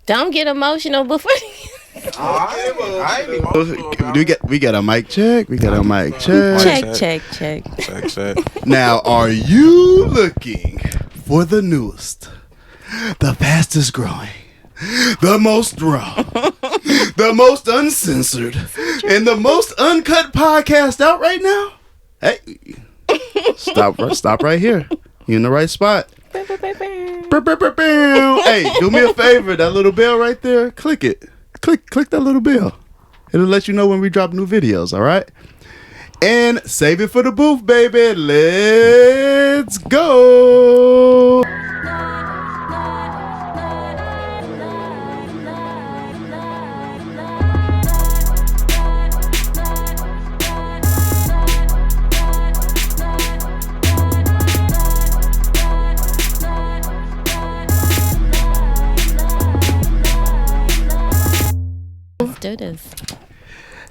Don't get emotional before. We got a mic check. We got a mic check. check. Now, are you looking for the newest, the fastest growing, the most raw, the most uncensored, and the most uncut podcast out right now? Hey, stop right here. You're in the right spot. Hey, do me a favor. That little bell right there, click it. Click that little bell. It'll let you know when we drop new videos, all right? And save it for the booth, baby. Let's go. Do this.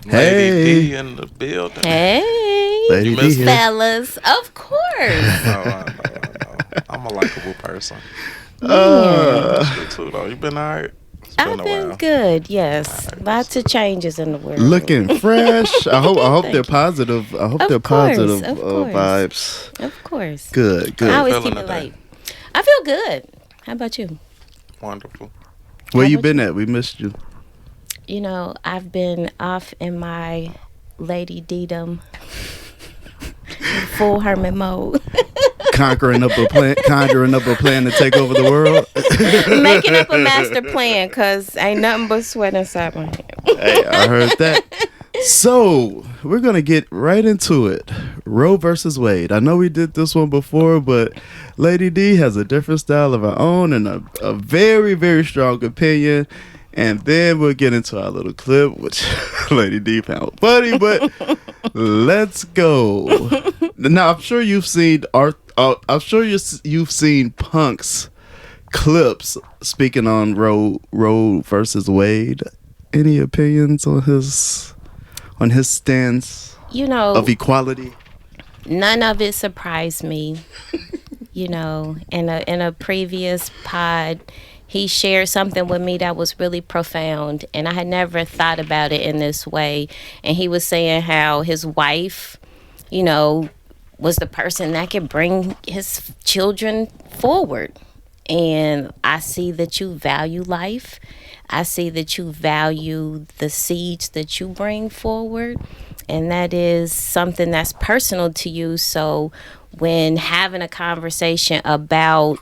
Hey. Lady D in the building. Hey, Lady D here. fellas, of course. I know. I'm a likable person. You too, though. You been alright? I've been good, yes. Lots of changes in the world. Looking fresh. I hope they're you. positive. I hope Of they're course, positive of course. vibes. Of course. Good. I always Feeling keep it today? light. I feel good. How about you? Wonderful. Where How you about been at? We missed you. You know, I've been off in my Lady D-dom full hermit mode. Conjuring up a plan to take over the world. Making up a master plan, because ain't nothing but sweat inside my head. Hey, I heard that. So we're gonna get right into it. Roe versus Wade. I know we did this one before, but Lady D has a different style of her own and a very, very strong opinion. And then we'll get into our little clip, which Lady D found funny, but let's go. Now, I'm sure you've seen you've seen Punk's clips speaking on Roe versus Wade. Any opinions on his stance You know, of equality? none of it surprised me. You know, in a previous pod, he shared something with me that was really profound, and I had never thought about it in this way. And he was saying how his wife, you know, was the person that could bring his children forward. And I see that you value life. I see that you value the seeds that you bring forward. And that is something that's personal to you. So when having a conversation about,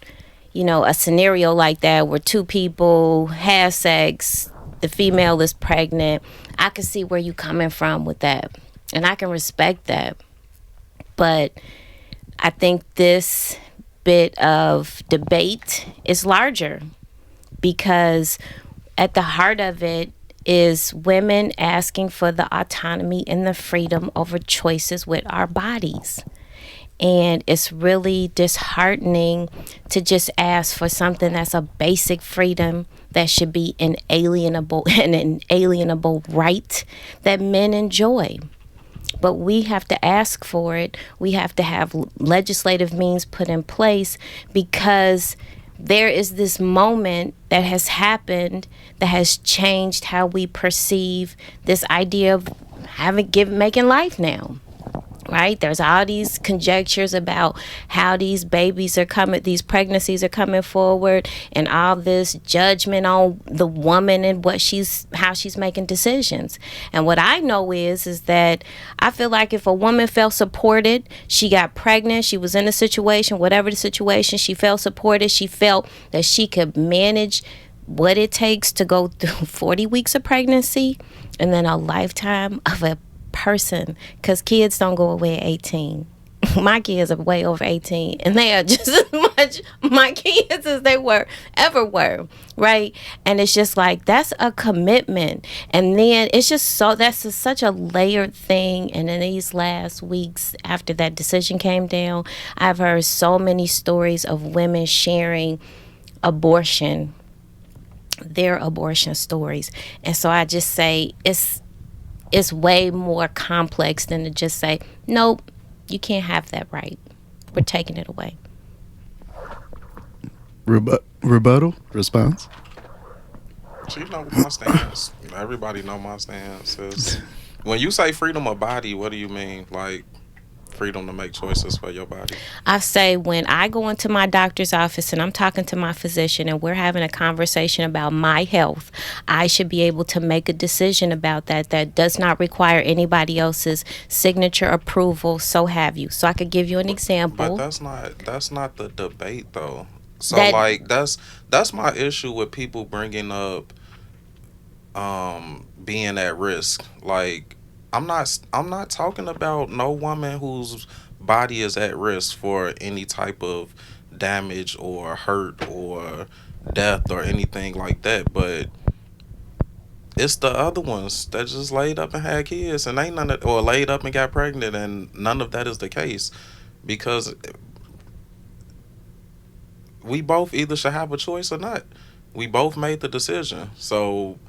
you know, a scenario like that where two people have sex, the female is pregnant, I can see where you coming from with that. And I can respect that. But I think this bit of debate is larger, because at the heart of it is women asking for the autonomy and the freedom over choices with our bodies. And it's really disheartening to just ask for something that's a basic freedom that should be an inalienable right that men enjoy. But we have to ask for it. We have to have legislative means put in place, because there is this moment that has happened that has changed how we perceive this idea of making life now. Right? There's all these conjectures about how these babies are coming, these pregnancies are coming forward, and all this judgment on the woman and how she's making decisions. And what I know is that I feel like if a woman felt supported, she got pregnant, she was in a situation, whatever the situation, she felt supported, she felt that she could manage what it takes to go through 40 weeks of pregnancy and then a lifetime of a person, because kids don't go away at 18. My kids are way over 18, and they are just as much my kids as they ever were, right? And it's just like, that's a commitment. And then it's just such a layered thing. And in these last weeks after that decision came down, I've heard so many stories of women sharing their abortion stories. And so I just say it's way more complex than to just say, nope, you can't have that right. We're taking it away. Rebuttal? Response? You know my stance. Everybody know my stance is when you say freedom of body, what do you mean? Like freedom to make choices for your body? I say when I go into my doctor's office and I'm talking to my physician and we're having a conversation about my health, I should be able to make a decision about that does not require anybody else's signature, approval, so have you. So I could give you an But example. that's not the debate though. So That like that's my issue with people bringing up being at risk. Like I'm not talking about no woman whose body is at risk for any type of damage or hurt or death or anything like that, but it's the other ones that just laid up and had kids and ain't none of, or laid up and got pregnant and none of that is the case because we both either should have a choice or not. We both made the decision. So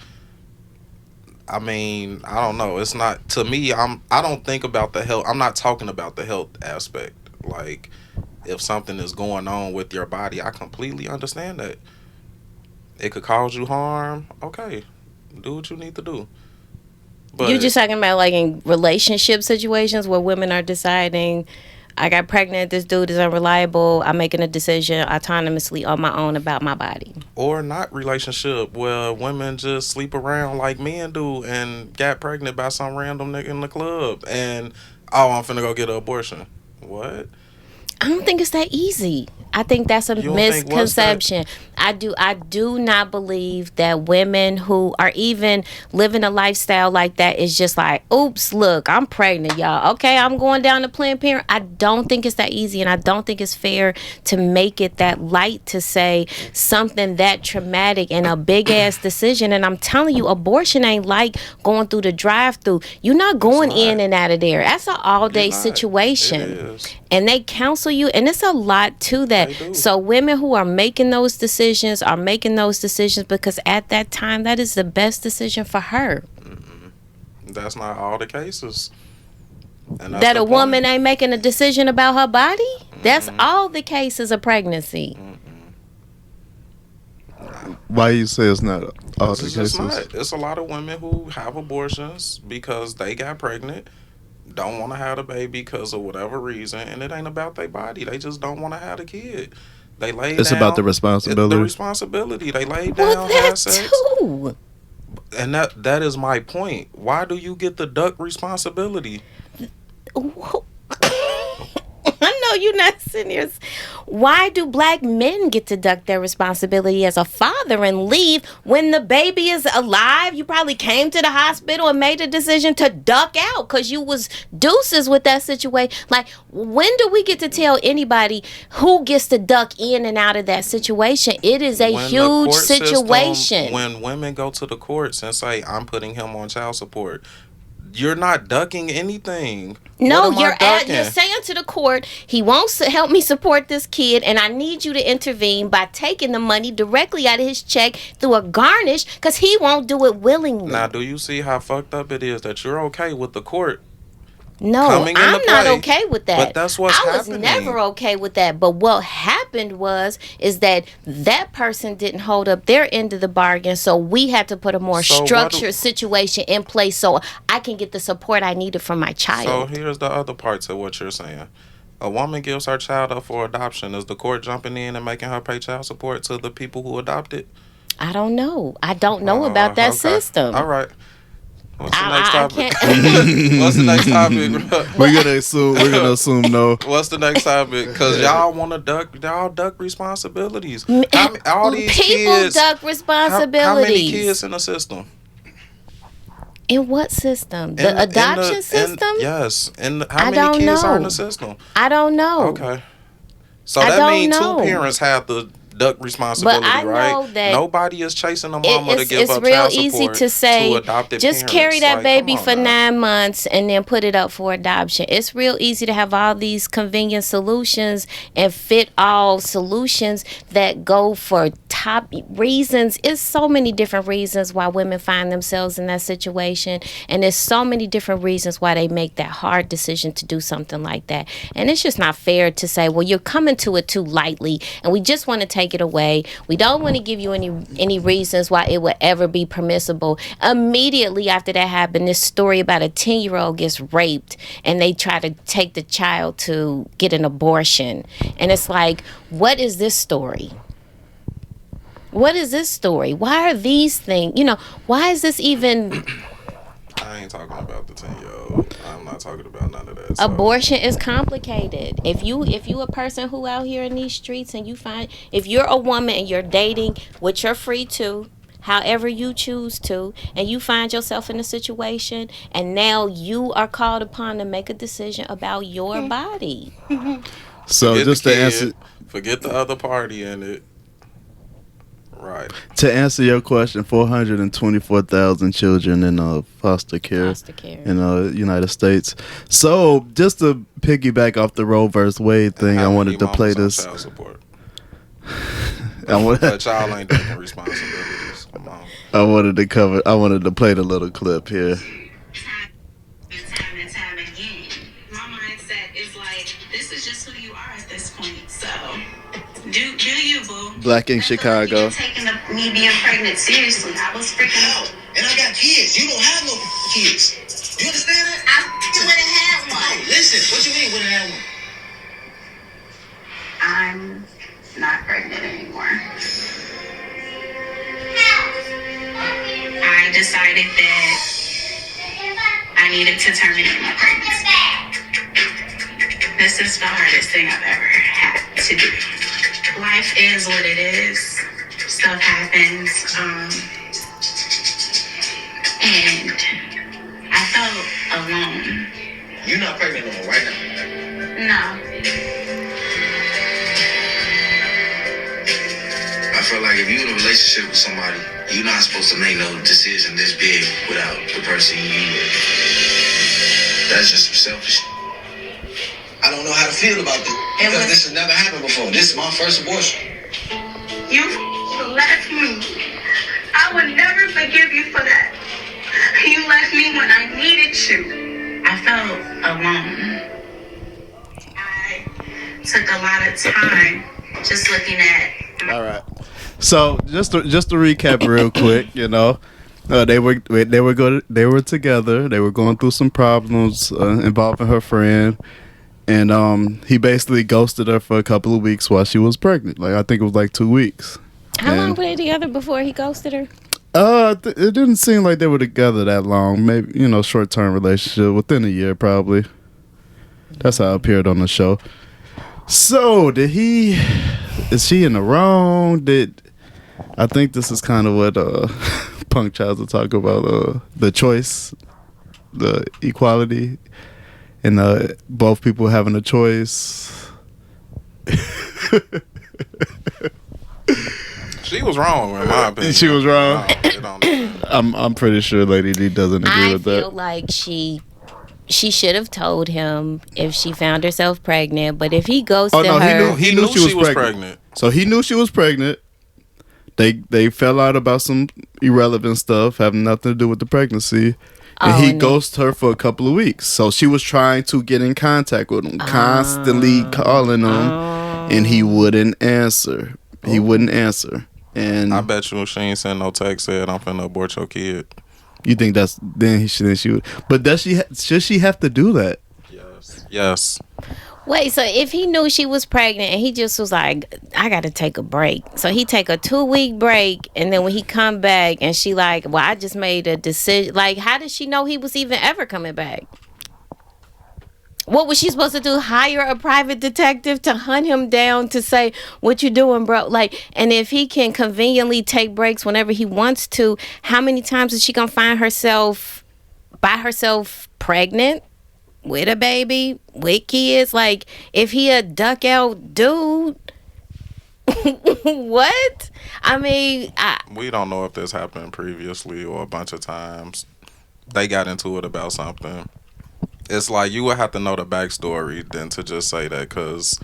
I mean, I don't know. It's not to me. I don't think about the health. I'm not talking about the health aspect. Like, if something is going on with your body, I completely understand that it could cause you harm. Okay, do what you need to do. you're But just talking about like in relationship situations where women are deciding, I got pregnant, this dude is unreliable, I'm making a decision autonomously on my own about my body. or not relationship where women just sleep around like men do and got pregnant by some random nigga in the club and oh, I'm finna go get an abortion. What? I don't think it's that easy. I think that's a You don't think what's that? misconception. I do not believe that women who are even living a lifestyle like that is just like, oops, look, I'm pregnant, y'all. Okay, I'm going down to Planned Parenthood. I don't think it's that easy, and I don't think it's fair to make it that light to say something that traumatic and a big ass decision. And I'm telling you, abortion ain't like going through the drive through. You're not It's going in not. and out of there. That's an all You're day not. It situation, is. and they counsel you, and it's a lot to that. They do. So women who are making those decisions are making those decisions because at that time that is the best decision for her. That's not all the cases. And that's That the a woman point. ain't making a decision about her body, that's all the cases of pregnancy. Why you say it's not all the It's just cases? not. It's a lot of women who have abortions because they got pregnant, don't want to have a baby because of whatever reason, and it ain't about their body. They just don't want to have a kid. They lay It's about the down the responsibility. responsibility. They lay Well, down, that have sex, too. and that is my point. Why do you get the duck responsibility? I know you're not sitting here. Why do black men get to duck their responsibility as a father and leave when the baby is alive? You probably came to the hospital and made a decision to duck out because you was deuces with that situation. Like, when do we get to tell anybody who gets to duck in and out of that situation? It is a When the huge court system, situation. when women go to the courts and say, I'm putting him on child support, you're not ducking anything. No, What am I ducking? you're saying to the court, he won't help me support this kid, and I need you to intervene by taking the money directly out of his check through a garnish, because he won't do it willingly. Now, do you see how fucked up it is that you're okay with the court No, coming into I'm not play? okay with that. But that's what's I was happening. never okay with that. But what happened is that person didn't hold up their end of the bargain, so we had to put a more So what do- structured situation in place so I can get the support I needed from my So child. here's the other part to what you're saying. A woman gives her child up for adoption. Is the court jumping in and making her pay child support to the people who adopted? I don't know. I don't know about that Okay. system. All right. What's the next I topic? can't. What's the next topic? We're gonna assume no. What's the next topic? Because y'all want to duck responsibilities. All these People kids, duck how many responsibilities. kids in the system? In what system? In The adoption system? Yes. And I how many don't kids are in know. the system? I don't know. Okay. So I that don't means know. two parents have the duck responsibility, But I right? know that Nobody is chasing a mama to it's give up real child easy support to say, adopted just parents. carry that Like, baby come on for now. 9 months and then put it up for adoption. It's real easy to have all these convenient solutions and fit all solutions that go for top reasons. It's so many different reasons why women find themselves in that situation, and there's so many different reasons why they make that hard decision to do something like that. And it's just not fair to say, well, you're coming to it too lightly and we just want to take take it away. We don't want to give you any reasons why it would ever be permissible. Immediately after that happened, this story about a 10-year-old gets raped and they try to take the child to get an abortion. And it's like, what is this story? What is this story? Why are these things, why is this even... I ain't talking about the 10-year-old. I'm not talking about none of that. So. Abortion is complicated. If you a person who out here in these streets and you find, if you're a woman and you're dating, which you're free to, however you choose to, and you find yourself in a situation and now you are called upon to make a decision about your body. So forget just the to kid, answer, forget the other party in it. Right. to answer your question, 424,000 children in foster care in the United States. So just to piggyback off the Roe versus Wade thing, I wanted to play this. Child support. I But y'all ain't taking responsibilities. Come on. I wanted to play the little clip here. Time and time again. My mindset is like, this is just who you are at this point. So do you, boo? Black in Chicago. Taking me being pregnant seriously. I was freaking out. And I got kids. You don't have no kids. You understand that? I would have had one. No, listen. What you mean wouldn't have one? I'm not pregnant anymore. I decided that I needed to terminate my pregnancy. This is the hardest thing I've ever had to do. Life is what it is. Stuff happens. And I felt alone. You're not pregnant no more right now. No. I feel like if you're in a relationship with somebody, you're not supposed to make no decision this big without the person you with. That's just some selfish. I don't know how to feel about this because this has never happened before. This is my first abortion. You left me. I would never forgive you for that. You left me when I needed you. I felt alone. I took a lot of time just looking at. All right. So just to recap real quick, they were together. They were going through some problems involving her friend, and he basically ghosted her for a couple of weeks while she was pregnant. Like I think it was like 2 weeks. How long were they together before he ghosted her? It didn't seem like they were together that long. Maybe short-term relationship within a year probably. That's how it appeared on the show. So is she in the wrong? I think this is kind of what Punk Childs will talk about, the choice, the equality, and both people having a choice. She was wrong, in my opinion. She was wrong. No, I'm pretty sure Lady D doesn't agree with that. I feel like she should have told him if she found herself pregnant. But if he ghosted her, he knew she was pregnant. So he knew she was pregnant. They fell out about some irrelevant stuff having nothing to do with the pregnancy. And he ghosted her for a couple of weeks. So she was trying to get in contact with him, constantly calling him, and he wouldn't answer. He wouldn't answer. And I bet you she ain't send no text said I'm finna abort your kid. You think she would? But should she have to do that? Yes. Wait, so if he knew she was pregnant and he just was like, I gotta take a break. So he take a 2-week break, and then when he come back and she like, well, I just made a decision. Like, how did she know he was even ever coming back? What was she supposed to do? Hire a private detective to hunt him down to say, what you doing, bro? Like, and if he can conveniently take breaks whenever he wants to, how many times is she gonna find herself by herself pregnant with a baby, with kids? Like, if he a duck out dude, what? I mean, we don't know if this happened previously or a bunch of times. They got into it about something. It's like you would have to know the backstory than to just say that, because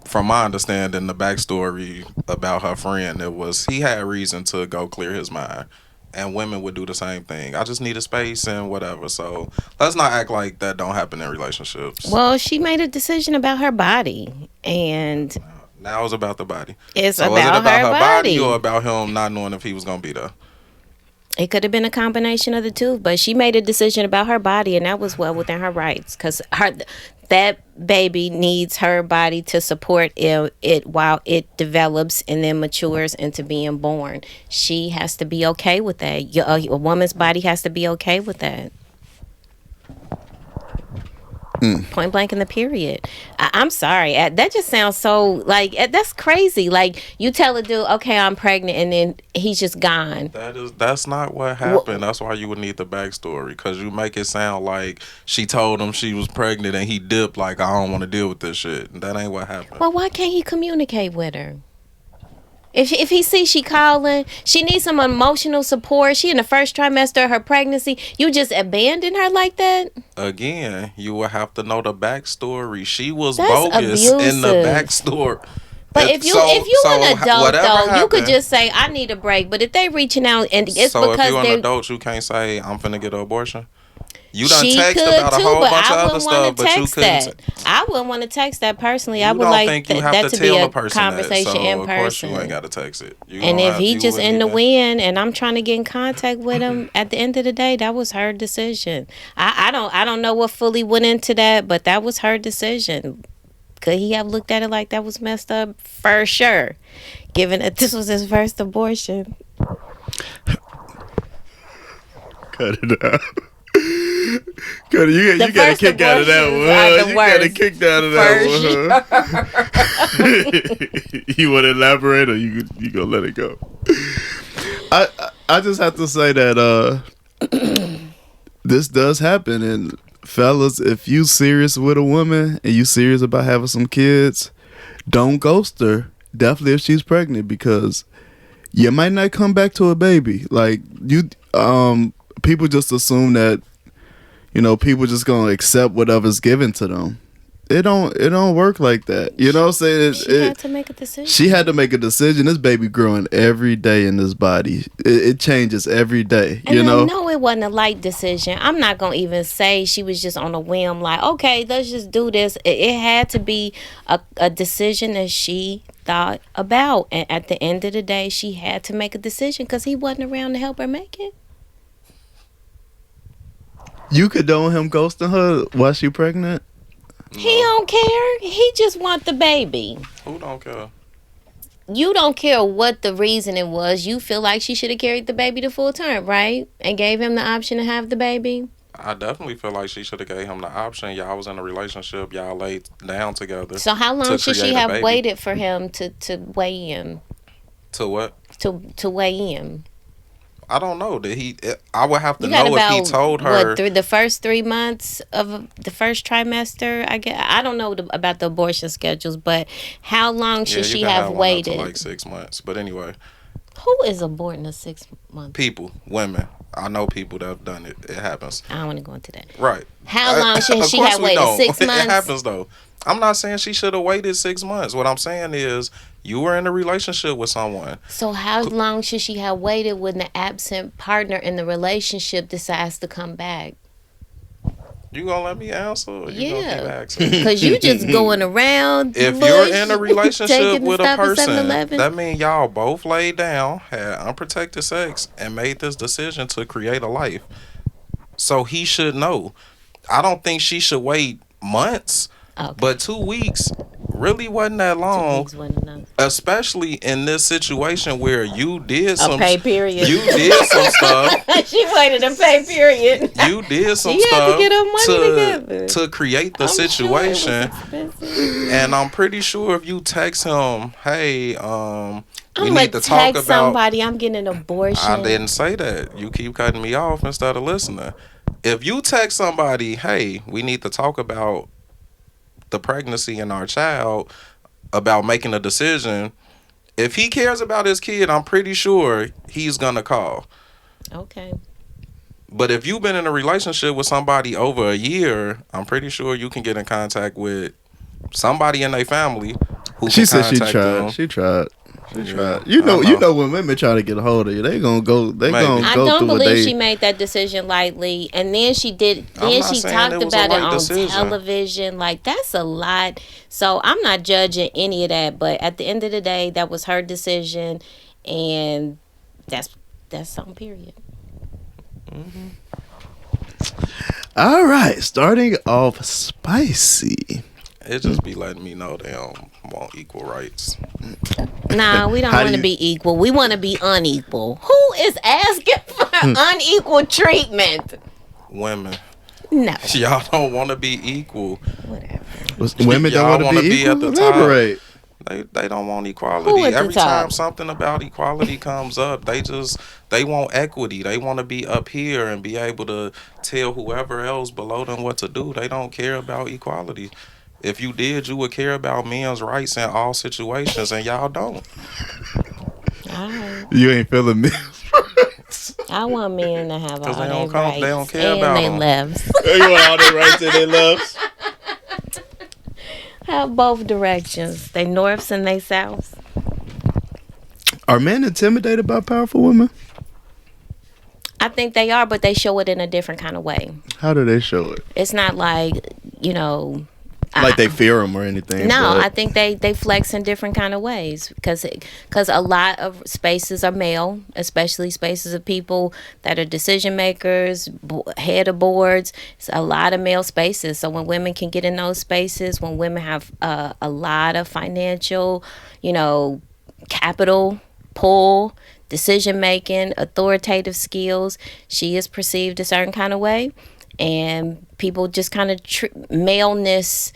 from my understanding, the backstory about her friend, it was he had reason to go clear his mind, and women would do the same thing. I just need a space and whatever. So let's not act like that don't happen in relationships. Well, she made a decision about her body, and Now it's about the body. It's So was it about about her her body body. or about him not knowing if he was gonna be there? It could have been a combination of the two, but she made a decision about her body, and that was well within her rights. Because that baby needs her body to support it while it develops and then matures into being born. She has to be okay with that. A woman's body has to be okay with that. Point blank in the period. I'm sorry. That just sounds so like that's crazy. Like you tell a dude, okay, I'm pregnant, and then he's just gone. That's not what happened. That's why you would need the backstory, because you make it sound like she told him she was pregnant and he dipped like, I don't want to deal with this shit. That ain't what happened. Well, why can't he communicate with her? If he sees she calling, she needs some emotional support. She in the first trimester of her pregnancy. You just abandon her like that? Again, you will have to know the backstory. She was That's bogus in the abusive. backstory. But if you an adult whatever though, you could happened- just say I need a break. But if they reaching out and it's so because if you're an they adult, you can't say I'm finna get an abortion. You done she text could about a too, whole but bunch of I other wouldn't stuff, want to but you text couldn't. that. I wouldn't want to text that personally. I You would don't like think you have that to to be tell a a person conversation that, so in of course you person. ain't got to text it. You And gonna if have- he you just wouldn't in the even- wind and I'm trying to get in contact with him, at the end of the day, that was her decision. I don't know what fully went into that, but that was her decision. Could he have looked at it like that was messed up? For sure. Given that this was his first abortion. Cut it out. Cut it. You got a first kick out of that abortions one. are Huh? the You got a worst. kick out of that one. Huh? You want to elaborate, or you gonna let it go? I just have to say that this does happen, and fellas, if you serious with a woman and you serious about having some kids, don't ghost her. Definitely if she's pregnant, because you might not come back to a baby. Like people just assume that people just gonna accept whatever's given to them. It don't work like that. You know what I'm saying? She had to make a decision. She had to make a decision. This baby growing every day in this body. It changes every day. And you know? I know it wasn't a light decision. I'm not going to even say she was just on a whim like, okay, let's just do this. It had to be a decision that she thought about. And at the end of the day, she had to make a decision because he wasn't around to help her make it. You condone him ghosting her while she pregnant? He don't care. He just want the baby. Who don't care? You don't care what the reasoning was. You feel like she should have carried the baby to full term, right? And gave him the option to have the baby. I definitely feel like she should have gave him the option. Y'all was in a relationship. Y'all laid down together. So how long to should she create a have baby. waited for him to weigh in? To what? To weigh in. I don't know. I would have to You got know if he about told her. the first 3 months of the first trimester. I don't know about the abortion schedules, but how long should you she can have one up to waited? like 6 months. But anyway, Who is aborting a 6 month? people, women. I know people that have done it. It happens. I don't want to go into that. Right. How long should Of she course have we waited? don't. 6 months. It happens though. I'm not saying she should have waited 6 months. What I'm saying is you were in a relationship with someone. So how long should she have waited when the absent partner in the relationship decides to come back? You gonna let me answer? Or you gonna keep Yeah, asking? because you just going around. If bush, you're in a relationship taking with a stuff at person, 7-Eleven. that means y'all both laid down, had unprotected sex, and made this decision to create a life. So he should know. I don't think she should wait months, Okay. but 2 weeks really wasn't that 2 long. weeks wasn't enough. Especially in this situation where you did some pay period. You did some stuff. She waited a pay period. You did some She had stuff to get her money together. to create the I'm sure it was situation. expensive. And I'm pretty sure if you text him, hey, we I'm need gonna to talk text about. somebody. I'm getting an abortion. I didn't say that. You keep cutting me off instead of listening. If you text somebody, hey, we need to talk about the pregnancy and our child, about making a decision. If he cares about his kid, I'm pretty sure he's gonna call. Okay. But if you've been in a relationship with somebody over a year, I'm pretty sure you can get in contact with somebody in their family who She can said she contact tried. them. She tried. They Yeah, try. I You know when women try to get a hold of you, they gonna go. They Maybe. gonna I go don't through what believe they. she made that decision lightly, and then she did. I'm Then not she saying talked it was a about it right on decision. television. Like that's a lot. So I'm not judging any of that. But at the end of the day, that was her decision, and that's that's something. Period. All right, starting off spicy. It just be letting me know they don't want equal rights. Nah, we don't How do want to you- be equal. We want to be unequal. Who is asking for unequal treatment? Women, No, y'all don't want to be equal. whatever. Women don't Y'all want to wanna be be equal. at the top. Elaborate. They don't want Who equality. at the Every top? time something about equality comes up, they want equity. They want to be up here and be able to tell whoever else below them what to do. They don't care about equality. If you did, you would care about men's rights in all situations, and y'all don't. All right. You ain't feeling me. I want men to have all Because they their don't come, rights they don't care and about they them. lefts. You want all their rights and their loves. Have both directions. They norths and they souths. Are men intimidated by powerful women? I think they are, but they show it in a different kind of way. How do they show it? It's not like, you know, Like they fear them or anything? no, but- I think they flex in different kind of ways because a lot of spaces are male, especially spaces of people that are decision makers, head of boards. It's a lot of male spaces. So when women can get in those spaces, when women have a lot of financial, capital pull, decision making, authoritative skills, she is perceived a certain kind of way, and people just kind of maleness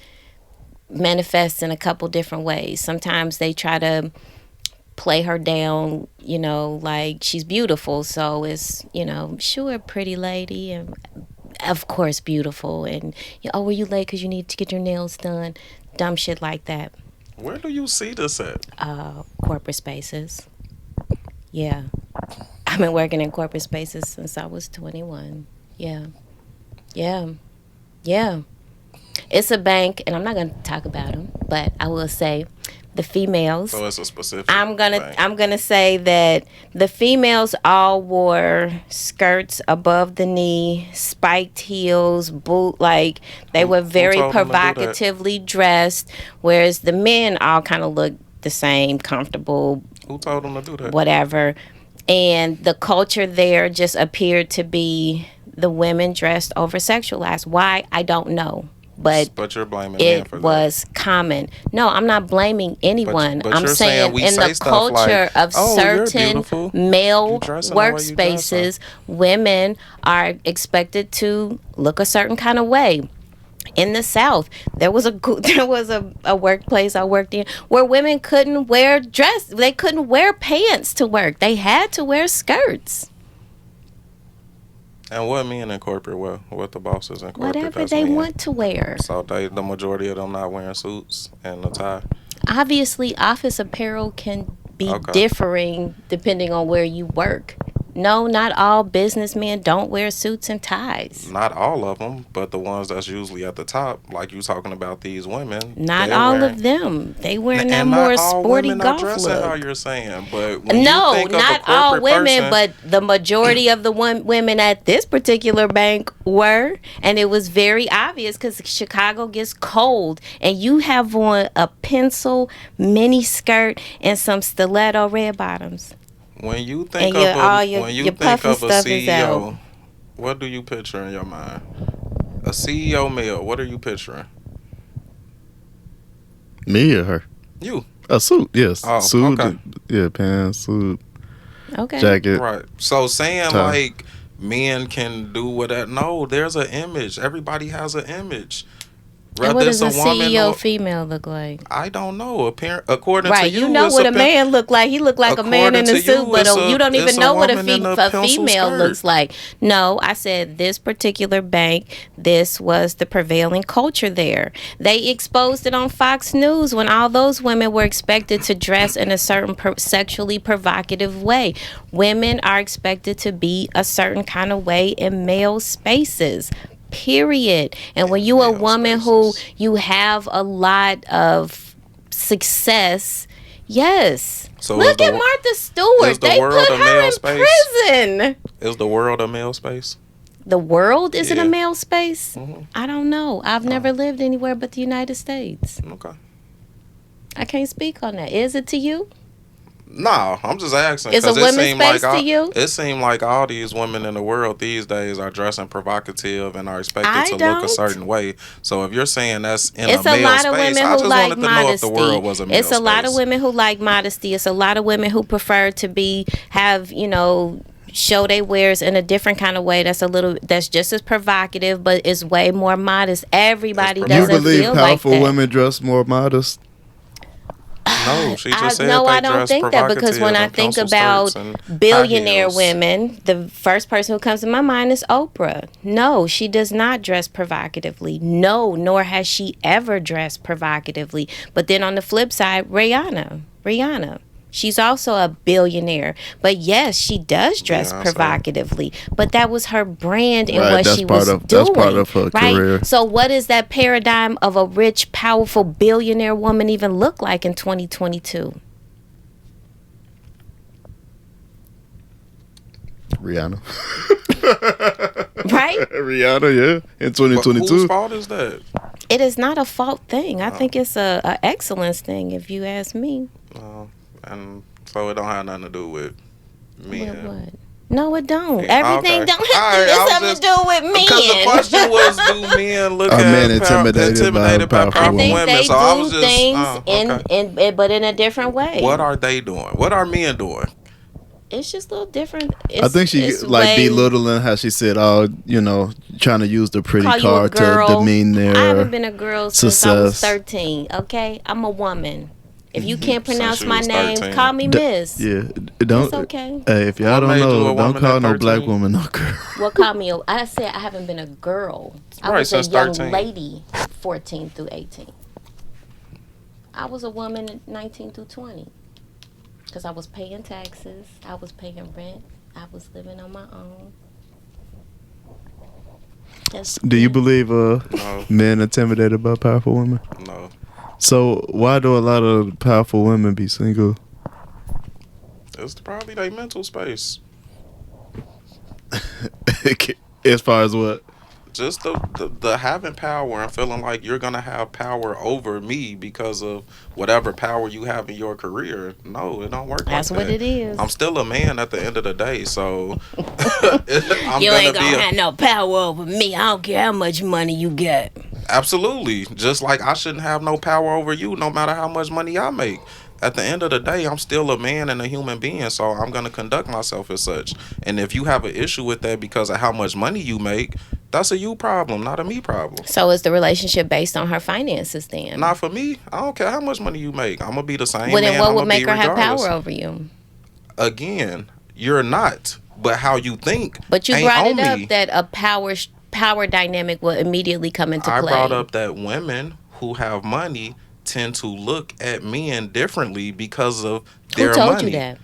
manifests in a couple different ways. Sometimes they try to play her down, like she's beautiful, so it's sure, pretty lady, and of course beautiful, and oh, were you late because you need to get your nails done, dumb shit like that. Where do you see this at? Corporate spaces. Yeah, I've been working in corporate spaces since I was 21. Yeah. It's a bank, and I'm not going to talk about them, but I will say the females. So it's a specific. I'm gonna thing. say that the females all wore skirts above the knee, spiked heels, boot, like they were very told them to do that? provocatively dressed, whereas the men all kind of looked the same, comfortable, Who told them to do that? whatever. And the culture there just appeared to be the women dressed over sexualized. Why? I don't know. But you're blaming men it for that. was common. No, I'm not blaming anyone. But I'm you're saying we in say the stuff culture like, of "Oh, you're certain beautiful. male You dressing the way you workspaces, women are expected to look a certain kind of way. In the South, there was a workplace I worked in where women couldn't wear dress. They couldn't wear pants to work. They had to wear skirts. And what men in corporate wear? What the bosses in corporate? Whatever that's they men. want to wear. So the majority of them not wearing suits and a tie. Obviously, office apparel can be Okay. differing depending on where you work. No, not all businessmen don't wear suits and ties. Not all of them, but the ones that's usually at the top, like you talking about these women. Not they're all wearing, of them. They wearing that and more not all sporty women golf are dressing how look. you're saying, but when No, you think of a not all corporate women, person, but the majority of the women at this particular bank were, and it was very obvious because Chicago gets cold, and you have on a pencil mini skirt and some stiletto red bottoms. when you think And of all when you your think puffy of a stuff is out. CEO, what do you picture in your mind? A CEO male, what are you picturing? Me or her? You. A suit, yes. Oh, suit, okay. yeah, pants, suit, Okay. jacket. Right. So saying Tie. like men can do whatever. No, there's an image. Everybody has an image. And what Whether does it's a a woman CEO or female look like? I don't know. According Right, to you, you know it's what a pin- man look like. He look like a man in According a to you, suit, but it's a- you don't even it's a know what a woman in a pencil female skirt. looks like. No, I said this particular bank, this was the prevailing culture there. They exposed it on Fox News when all those women were expected to dress in a certain sexually provocative way. Women are expected to be a certain kind of way in male spaces. Period. And when you a male woman who spaces. you have a lot of success, yes, So Look at Martha is Stewart. the They world put a her male in space? prison. Is the world a male space? The world isn't a Yeah. male space? Mhm. I don't know. I've never lived anywhere but the United States. Okay. I can't speak on that. Is it to you? No, I'm just asking Is a because women's space to you? it seemed like all these women in the world these days are dressing provocative and are expected I to look a don't. certain way. So if you're saying that's in It's a a male lot of space, women I who just like wanted to know if the modesty. world was a male It's a lot of space. women who like modesty. It's a lot of women who prefer to have, show their wares in a different kind of way that's just as provocative, but is way more modest. Everybody You You doesn't believe feel like powerful that. women dress more modest? No, she just said No, they I don't dress think that, because when provocative I in think pencil about skirts and high billionaire heels. women, the first person who comes to my mind is Oprah. No, she does not dress provocatively. No, nor has she ever dressed provocatively. But then on the flip side, Rihanna. She's also a billionaire. But yes, she does dress Beyonce. provocatively. But that was her brand and Right, what that's she part was of- doing. that's part of her right? career. So what is that paradigm of a rich, powerful billionaire woman even look like in 2022? Rihanna. Right? Rihanna, yeah. In But whose 2022. fault is that? It is not a fault thing. I think it's a excellence thing, if you ask me. And so it don't have nothing to do with me. What? No, it don't. Yeah, Everything okay. don't have Alright, I was something just- to do with men. Because the question was, do men look Are at men intimidated by I powerful think women? they So I was do just, things but in a different way. What are they doing? What are men doing? It's just a little different. I think she it's like way- belittling how she said, "Oh, trying to use the pretty call you a card to girl. demean their." I haven't been a girl since I was success. 13. Okay, I'm a woman. If you can't Since pronounce you my was name, 13. call me Miss. Yeah, don't. It's okay. Hey, if y'all What don't made you a know, don't woman call at no black 13? woman no girl. Well, call me. I said I haven't been a girl. I Right, was a since young 13. lady, 14 through 18. I was a woman at 19 through 20, because I was paying taxes, I was paying rent, I was living on my own. Do you believe No, men intimidated by powerful women? no. So why do a lot of powerful women be single? It's probably their mental space. As far as what? Just the having power and feeling like you're gonna have power over me because of whatever power you have in your career. No, it don't work. That's like what that. it is. I'm still a man at the end of the day, so I'm You ain't gonna be have no power over me. I don't care how much money you get. absolutely just like I shouldn't have no power over you, no matter how much money I make. At the end of the day, I'm still a man and a human being, so I'm gonna conduct myself as such. And if you have an issue with that because of how much money you make, that's a you problem, not a me problem. So is the relationship based on her finances then? Not for me. I don't care how much money you make. I'm gonna be the same Well, man. then what I'ma would make be her have regardless. power over you? Again, you're not. But how you think? But you ain't brought on it up me. that a power dynamic will immediately come into I play. brought up that women who have money tend to look at men differently because of Who their told money. you that?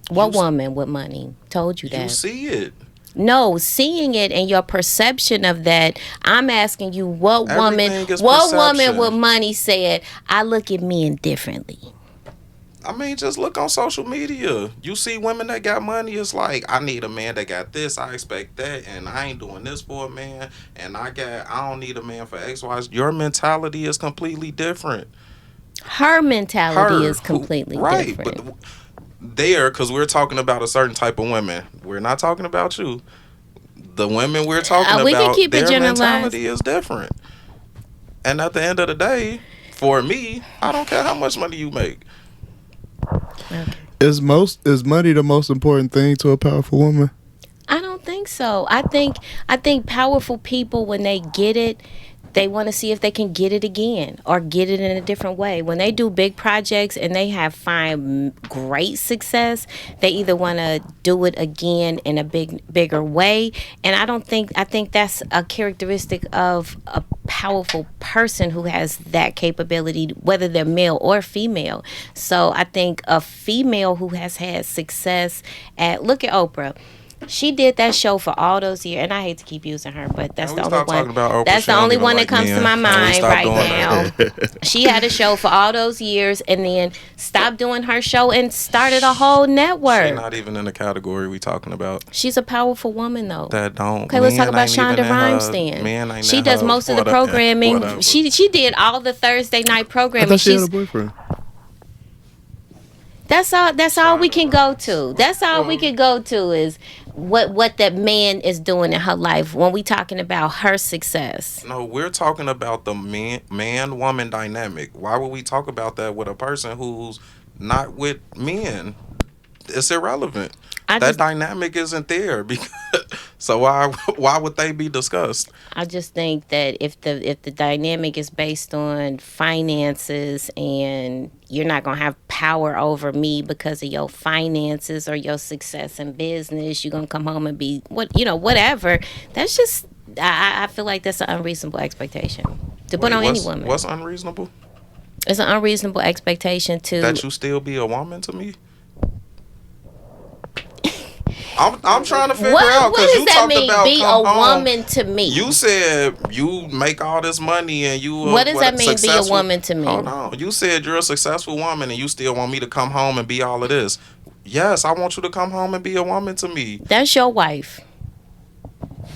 What You- woman with money told you You that? see it. No, seeing it and your perception of that. I'm asking you, what woman Everything is woman perception. with money said, I look at men differently? I mean, just look on social media. You see women that got money, it's like, I need a man that got this, I expect that, and I ain't doing this for a man, and I don't need a man for X, Y. Your mentality is completely different. Her mentality Her, is completely right, different. but because we're talking about a certain type of women. We're not talking about you. The women we're talking We can about, keep it their generalized. mentality is different. And at the end of the day, for me, I don't care how much money you make. Is money the most important thing to a powerful woman? I don't think so. I think powerful people, when they get it, they want to see if they can get it again or get it in a different way. When they do big projects and they find great success, they either want to do it again in a bigger way. And I think that's a characteristic of a powerful person who has that capability, whether they're male or female. So I think a female who has had success look at Oprah. She did that show for all those years, and I hate to keep using her, but that's And the we only stop one. talking about Oprah. That's She the don't only even one like that comes to men. my And we mind stop right doing now. that. She had a show for all those years, and then stopped doing her show and started a whole She network. not even in the category we talking about. She's a powerful woman, though. That don't. Okay, let's talk Men about ain't even Shonda in Rhimes her. then. Men ain't She in does her most of the whatever- programming. whatever. She did all the Thursday night I programming. thought she had She's a boyfriend. That's all we can go to. That's all we can go to is what that man is doing in her life when we talking about her success. No, we're talking about the man woman dynamic. Why would we talk about that with a person who's not with men? It's irrelevant. I That just dynamic isn't there because so why would they be discussed? I just think that if the dynamic is based on finances and you're not gonna have power over me because of your finances or your success in business, you're gonna come home and be whatever. That's just I feel like that's an unreasonable expectation to put Wait, on any what's, woman. What's unreasonable? It's an unreasonable expectation to That you still be a woman to me? I'm trying to figure out what because does you that talked mean? about Be a come home. woman to me. You said you make all this money and you. What does that mean? Be a successful- woman to me. Hold on. You said you're a successful woman and you still want me to come home and be all of this. Yes, I want you to come home and be a woman to me. That's your wife.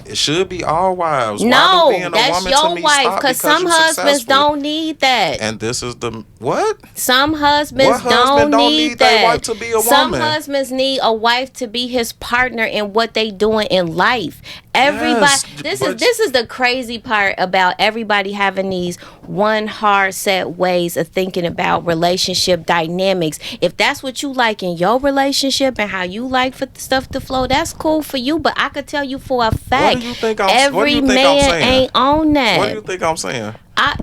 It should be all wives. Why No, do being a that's woman your to me wife. stop Because some you're husbands successful? don't need that. And this is the what? Some husbands What husband don't need that. their wife to be a Some woman? husbands need a wife to be his partner in what they doing in life. Everybody, Yes, this is the crazy part about everybody having these one hard set ways of thinking about relationship dynamics. If that's what you like in your relationship and how you like for stuff to flow, that's cool for you. But I could tell you for a fact, What do you think what every do you think I'm man saying? ain't on that. What do you think I'm saying? I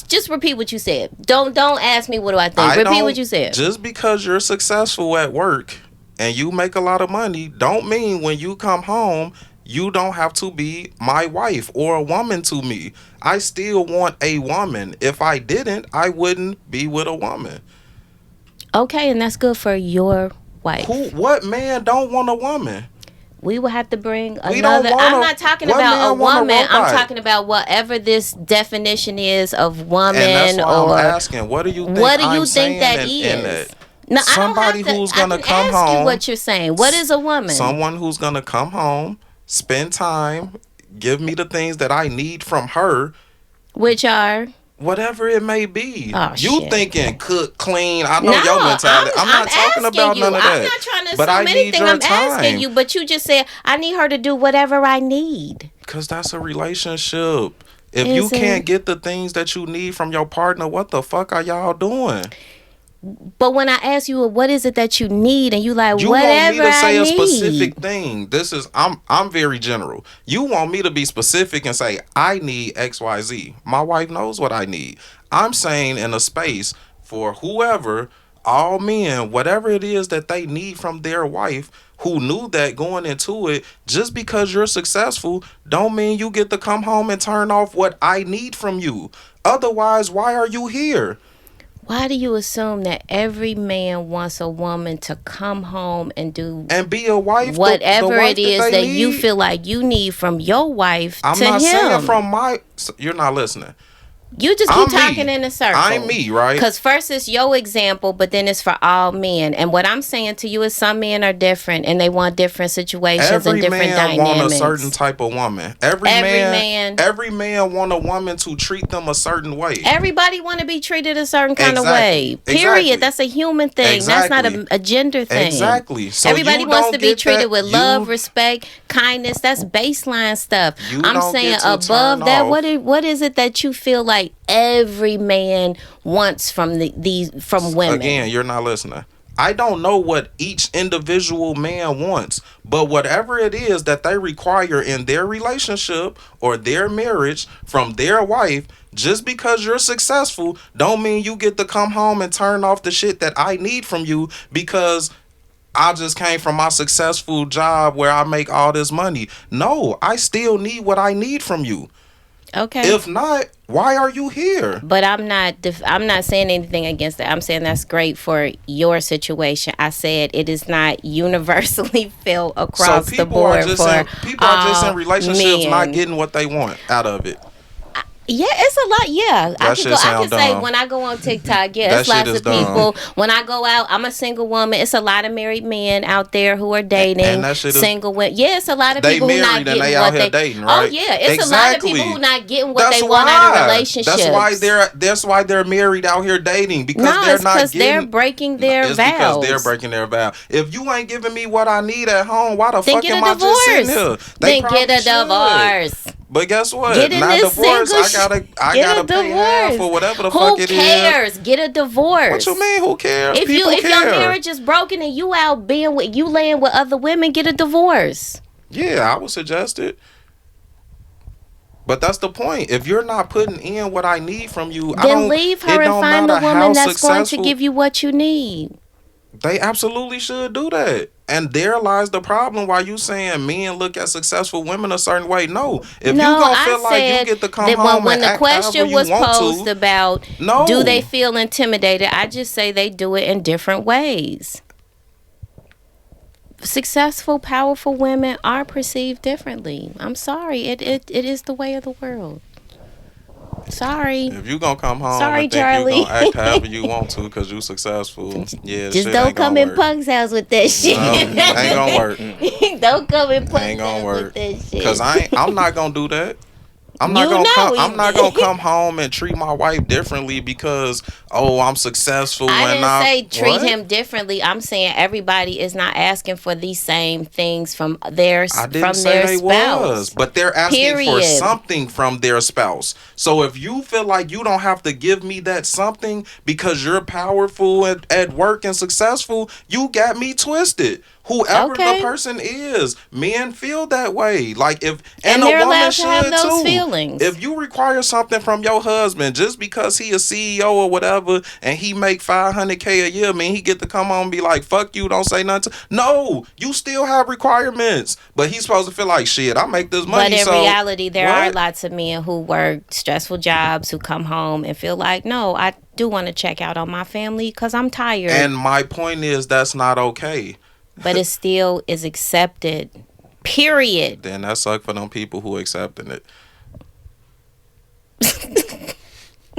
just repeat what you said. Don't ask me what do I think. I Repeat don't- what you said. Just because you're successful at work and you make a lot of money, don't mean when you come home you don't have to be my wife or a woman to me. I still want a woman. If I didn't, I wouldn't be with a woman. Okay, and that's good for your wife. What man don't want a woman? We will have to bring We don't another. want I'm a- not talking what about a man want a woman. I'm robot? talking about whatever this definition is of woman And that's why or I'm asking, what do you think what do you I'm think saying that in is? that? No, Somebody I don't have to, who's gonna I can come ask home. you what you're saying. What is a woman? Someone who's gonna come home, spend time, give me the things that I need from her, Which are whatever it may be. Oh, You shit. thinking cook, clean. I know no, your mentality. I'm not talking asking about you. none of that. I'm not trying to But I assume need anything. your I'm asking time. you, but you just said I need her to do whatever I need. Because that's a relationship. If you Is it? can't get the things that you need from your partner, what the fuck are y'all doing? But when I ask you, well, what is it that you need, and you like, You whatever want me to say I a need. specific thing. This is I'm very general. You want me to be specific and say I need XYZ. My wife knows what I need. I'm saying in a space for whoever, all men, whatever it is that they need from their wife, who knew that going into it, just because you're successful don't mean you get to come home and turn off what I need from you. Otherwise, why are you here? Why do you assume that every man wants a woman to come home and do And be a wife, whatever the wife it is they that you need? feel like you need from your wife I'm to not him? saying from my. You're not listening. You just I'm keep me. talking in a circle. I'm me, right? Because first it's your example, but then it's for all men. And what I'm saying to you is some men are different and they want different situations Every and different man dynamics. want a certain type of woman. Every man want a woman to treat them a certain way. Everybody want to be treated a certain kind of Exactly. way. Period. Exactly. That's a human thing. That's not Exactly. a gender thing. Exactly. So everybody you wants don't to be get treated that- with you- love, respect, kindness. That's baseline stuff. You I'm don't saying get to above turn that, off. what is it that you feel like every man wants from from women? Again, you're not listening. I don't know what each individual man wants, but whatever it is that they require in their relationship or their marriage from their wife, just because you're successful don't mean you get to come home and turn off the shit that I need from you because I just came from my successful job where I make all this money. No, I still need what I need from you. Okay. If not, why are you here? But I'm not saying anything against that. I'm saying that's great for your situation. I said it is not universally felt So across the people are board just for in all relationships not men. getting what they want out of it. Yeah, it's a lot. Yeah, That shit I sound can say dumb. when I go on TikTok, yeah, That it's shit lots is of dumb. people. When I go out, I'm a single woman. It's a lot of married men out there who are dating And that shit is single women. Yeah, it's a lot of they people who not married and getting they what out here they. dating, Oh right? yeah, it's Exactly. a lot of people who not getting what That's they want out of why. relationships. That's why they're married out here dating because No, they're it's not because they're getting. breaking their It's vows. because they're breaking their vow. If you ain't giving me what I need at home, why the Then fuck get am a I just sitting here? divorce. They Then get a probably should. divorce. But guess what? Get in Not this divorce. single I get gotta a pay half divorce. or whatever the Who fuck it is. cares? Get a divorce. What you mean? Who cares? If People your care. marriage is broken and you out being with you laying with other women, get a divorce. Yeah, I would suggest it. But that's the point. If you're not putting in what I need from you, Then leave her and find a woman that's going to give you what you need. They absolutely should do that. And there lies the problem why you saying men look at successful women a certain way. No. If you gonna feel like you get to come that home when and the act question however was you want posed to, about no. do they feel intimidated, I just say they do it in different ways. Successful, powerful women are perceived differently. I'm sorry. It is the way of the world. Sorry. If you gonna come home Sorry, and think Charlie. you gonna act however you want to because you successful, yeah, Just shit don't ain't come gonna in work. Punk's house with that shit. No, ain't gonna work. Don't come in Punk's Ain't gonna house work. with that shit. Cause I'm not gonna do that. I'm not You gonna know come. he I'm not did. gonna come home and treat my wife differently because I'm successful. I and didn't say treat what? him differently. I'm saying everybody is not asking for these same things from their I didn't from say their they spouse. was, but they're asking for Period. something from their spouse. So if you feel like you don't have to give me that something because you're powerful at work and successful, you got me twisted. Whoever Okay. the person is, men feel that way. Like if And a they're woman allowed to have should those too. feelings. If you require something from your husband just because he a CEO or whatever and he make $500K a year, he get to come home and be like, fuck you, don't say nothing. No, you still have requirements. But he's supposed to feel like, shit, I make this money. But in so reality, there what? are lots of men who work stressful jobs who come home and feel like, no, I do want to check out on my family because I'm tired. And my point is that's not okay. But it still is accepted. Period. Then that suck for them people who accepting it.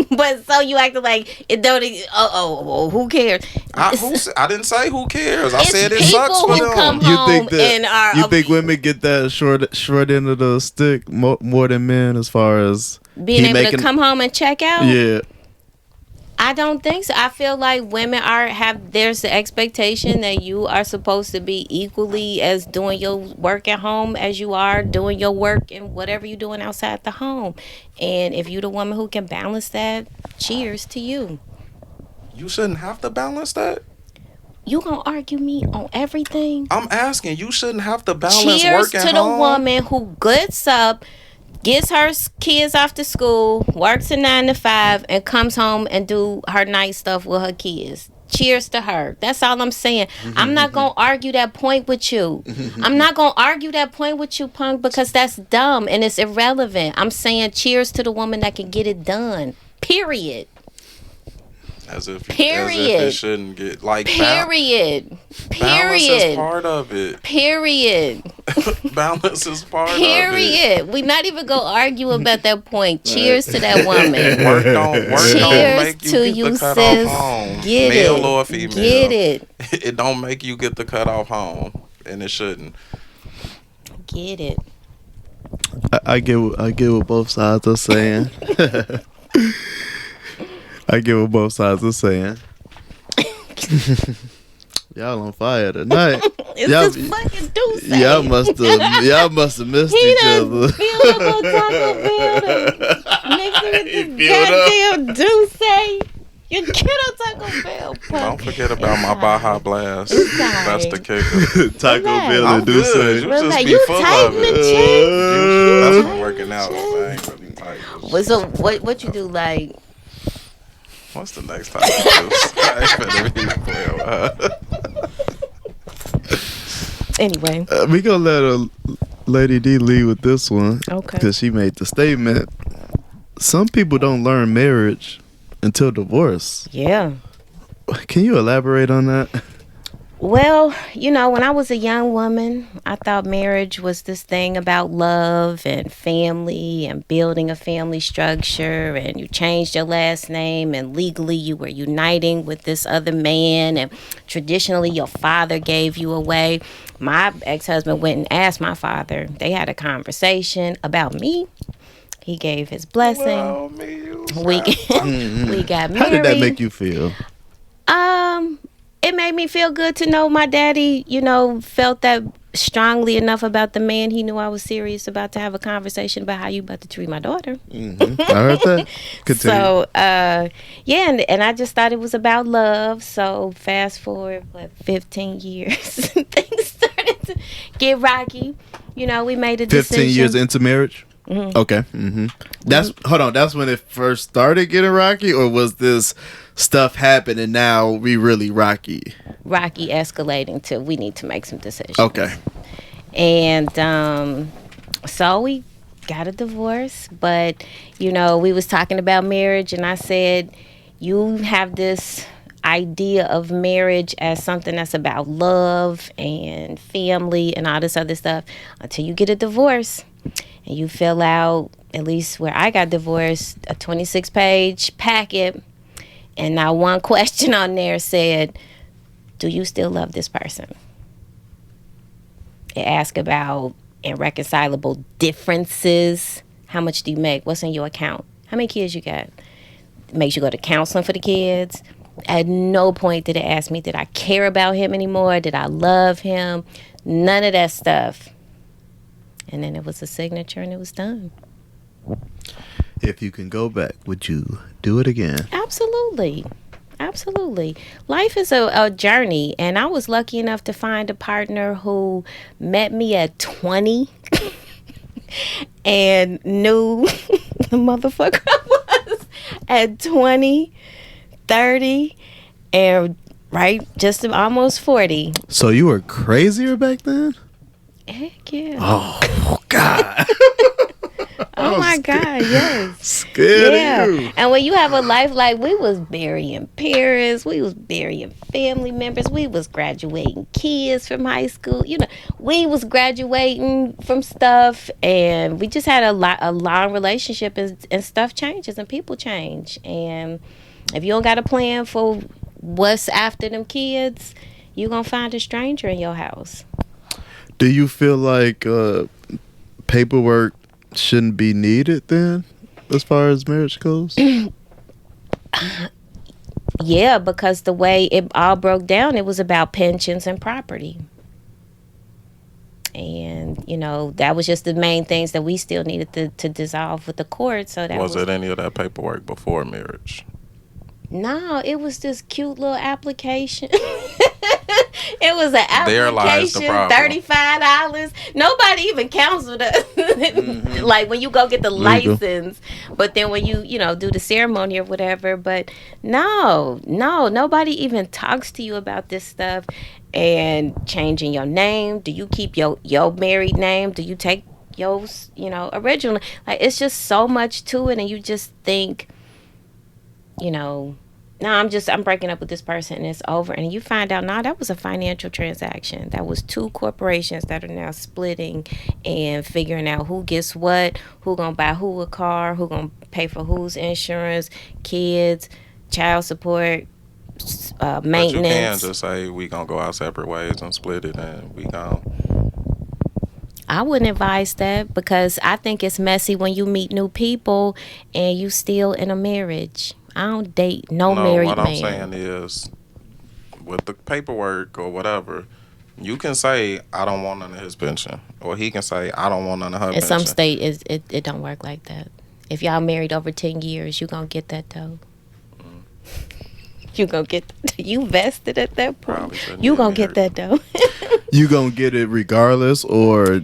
But so you acting like it don't. Who cares? I didn't say who cares. I It's said it people sucks for who them. come You home think and that are you think women get that short end of the stick more than men as far as being he able making- to come home and check out? Yeah. I don't think so. I feel like women there's the expectation that you are supposed to be equally as doing your work at home as you are doing your work and whatever you're doing outside the home. And if you're the woman who can balance that, cheers to you. You shouldn't have to balance that. You gonna argue me on everything? I'm asking. You shouldn't have to balance Cheers work and to the home. woman who gets up, gets her kids off to school, works a 9 to 5, and comes home and do her night stuff with her kids. Cheers to her. That's all I'm saying. I'm not gonna argue that point with you. I'm not gonna argue that point with you, Punk, because that's dumb and it's irrelevant. I'm saying cheers to the woman that can get it done. Period. As if Period. it shouldn't get like Period. balance is Period. part of it. Period. Balance is part of it. Period. We're not even gonna argue about that point. Cheers to that woman. Work don't Cheers make you to get you, the cut sis. off home. Get Male it. or female. Get it. It don't make you get the cut off home, and it shouldn't. Get it. I get what both sides are saying. I get what both sides are saying. Y'all on fire tonight. It's Y'all- this fucking Deuce. Y'all must have missed He each done other. filled up on Taco Bell. Mixed it He with this filled goddamn Deuce. You get on Taco Bell, Don't Punk. forget about my Baja Blast. It's That's the alright. kicker. Taco Relax. Bell I'm and do good. say. You Well, just like, be you full of tighten the it. chin. That's from working out. I ain't really tight. So what you do like? What's the next topic? I ain't finna be playing. Anyway. We gonna let Lady D lead with this one. Okay. Because she made the statement. some people don't learn marriage until divorce. Yeah. Can you elaborate on that? Well, when I was a young woman, I thought marriage was this thing about love and family and building a family structure, and you changed your last name and legally you were uniting with this other man, and traditionally your father gave you away. My ex-husband went and asked my father. They had a conversation about me. He gave his blessing. Well, me, We we got married. How did that make you feel? It made me feel good to know my daddy, felt that strongly enough about the man. He knew I was serious about to have a conversation about how you about to treat my daughter. Mm-hmm. I heard that. Continue. So, and I just thought it was about love. So fast forward, 15 years, things started to get rocky. We made a decision. 15 years into marriage? Mm-hmm. Okay. Mm-hmm. Hold on. That's when it first started getting rocky, or was this stuff happen and now we really rocky? Rocky escalating to we need to make some decisions. Okay. And so we got a divorce, but we was talking about marriage, and I said, you have this idea of marriage as something that's about love and family and all this other stuff until you get a divorce and you fill out, at least where I got divorced, a 26-page packet, and not one question on there said, do you still love this person? It asked about irreconcilable differences. How much do you make? What's in your account? How many kids you got? It makes you go to counseling for the kids. At no point did it ask me, did I care about him anymore? Did I love him? None of that stuff. And then it was a signature and it was done. If you can go back, would you do it again? Absolutely. Absolutely. Life is a journey, and I was lucky enough to find a partner who met me at 20 and knew the motherfucker I was at 20, 30, and just almost 40. So you were crazier back then? Heck yeah. Oh, God. Oh my God, yes. Scared of you. And when you have a life like we was burying parents, we was burying family members, we was graduating kids from high school, we was graduating from stuff, and we just had a long relationship, and stuff changes and people change. And if you don't got a plan for what's after them kids, you're gonna find a stranger in your house. Do you feel like paperwork shouldn't be needed then, as far as marriage goes? Yeah, because the way it all broke down, it was about pensions and property. And, that was just the main things that we still needed to dissolve with the court. So that was it any of that paperwork before marriage? No, it was this cute little application. It was an There lies the application, problem. $35. Nobody even counseled us. Mm-hmm. Like when you go get the Legal. license, but then when you do the ceremony or whatever. But no, nobody even talks to you about this stuff. And changing your name. Do you keep your married name? Do you take your original? Like, it's just so much to it, and you just think, no, I'm breaking up with this person and it's over. And you find out, that was a financial transaction. That was two corporations that are now splitting and figuring out who gets what, who gonna buy who a car, who gonna pay for whose insurance, kids, child support, maintenance. But you can just say we gonna go our separate ways and split it, and we gonna. I wouldn't advise that, because I think it's messy when you meet new people and you still in a marriage. I don't date no married man. What I'm saying is, with the paperwork or whatever, you can say, I don't want none of his pension. Or he can say, I don't want none of her pension. In some state, it don't work like that. If y'all married over 10 years, you going to get that, though. You going to get you vested at that point. You going to get that, though. You going to get it regardless, or...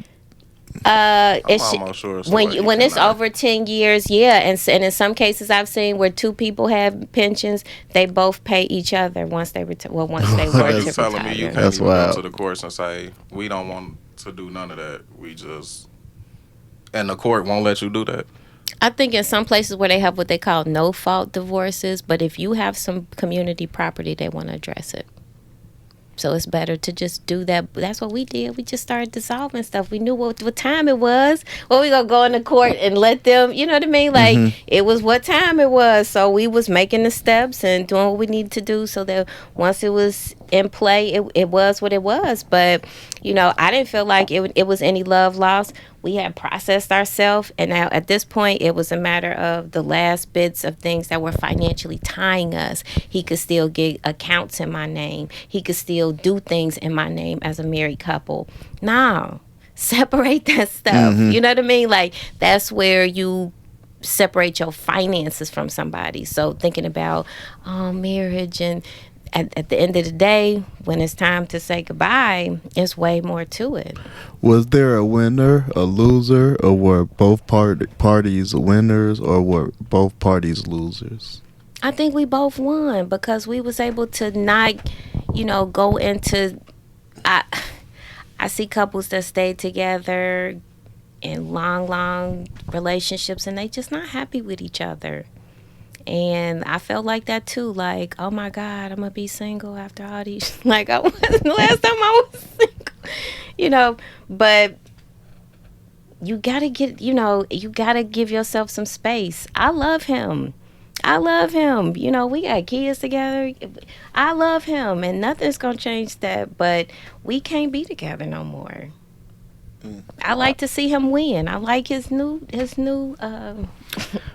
I'm almost sure it's when it's over 10 years, yeah, and in some cases I've seen where two people have pensions, they both pay each other once they retire. Well, once they work to telling retire. Me you can't That's even wild. go to the courts and say we don't want to do none of that. We just, and the court won't let you do that. I think in some places where they have what they call no fault divorces, but if you have some community property, they want to address it. So it's better to just do that. That's what we did. We just started dissolving stuff. We knew what time it was. Well, we gonna go into court and let them, you know what I mean? Like it was what time it was. So we was making the steps and doing what we needed to do so that once it was in play, it was what it was. But, you know, I didn't feel like it was any love lost. We had processed ourselves, and now at this point it was a matter of the last bits of things that were financially tying us. He could still get accounts in my name. He could still do things in my name as a married couple. No, separate that stuff. You know what I mean? Like that's where you separate your finances from somebody. So thinking about marriage and at the end of the day, when it's time to say goodbye, it's way more to it. Was there a winner, a loser, or were both parties winners, or were both parties losers? I think we both won because we was able to not, you know, go into. I see couples that stay together in long relationships and they just not happy with each other. And I felt like that too. Like, oh my God, I'm gonna be single after all these. Like I wasn't the last time I was single, you know. But you gotta you gotta give yourself some space. I love him. You know, we got kids together. I love him, and nothing's gonna change that. But we can't be together no more. I like to see him win. I like his new.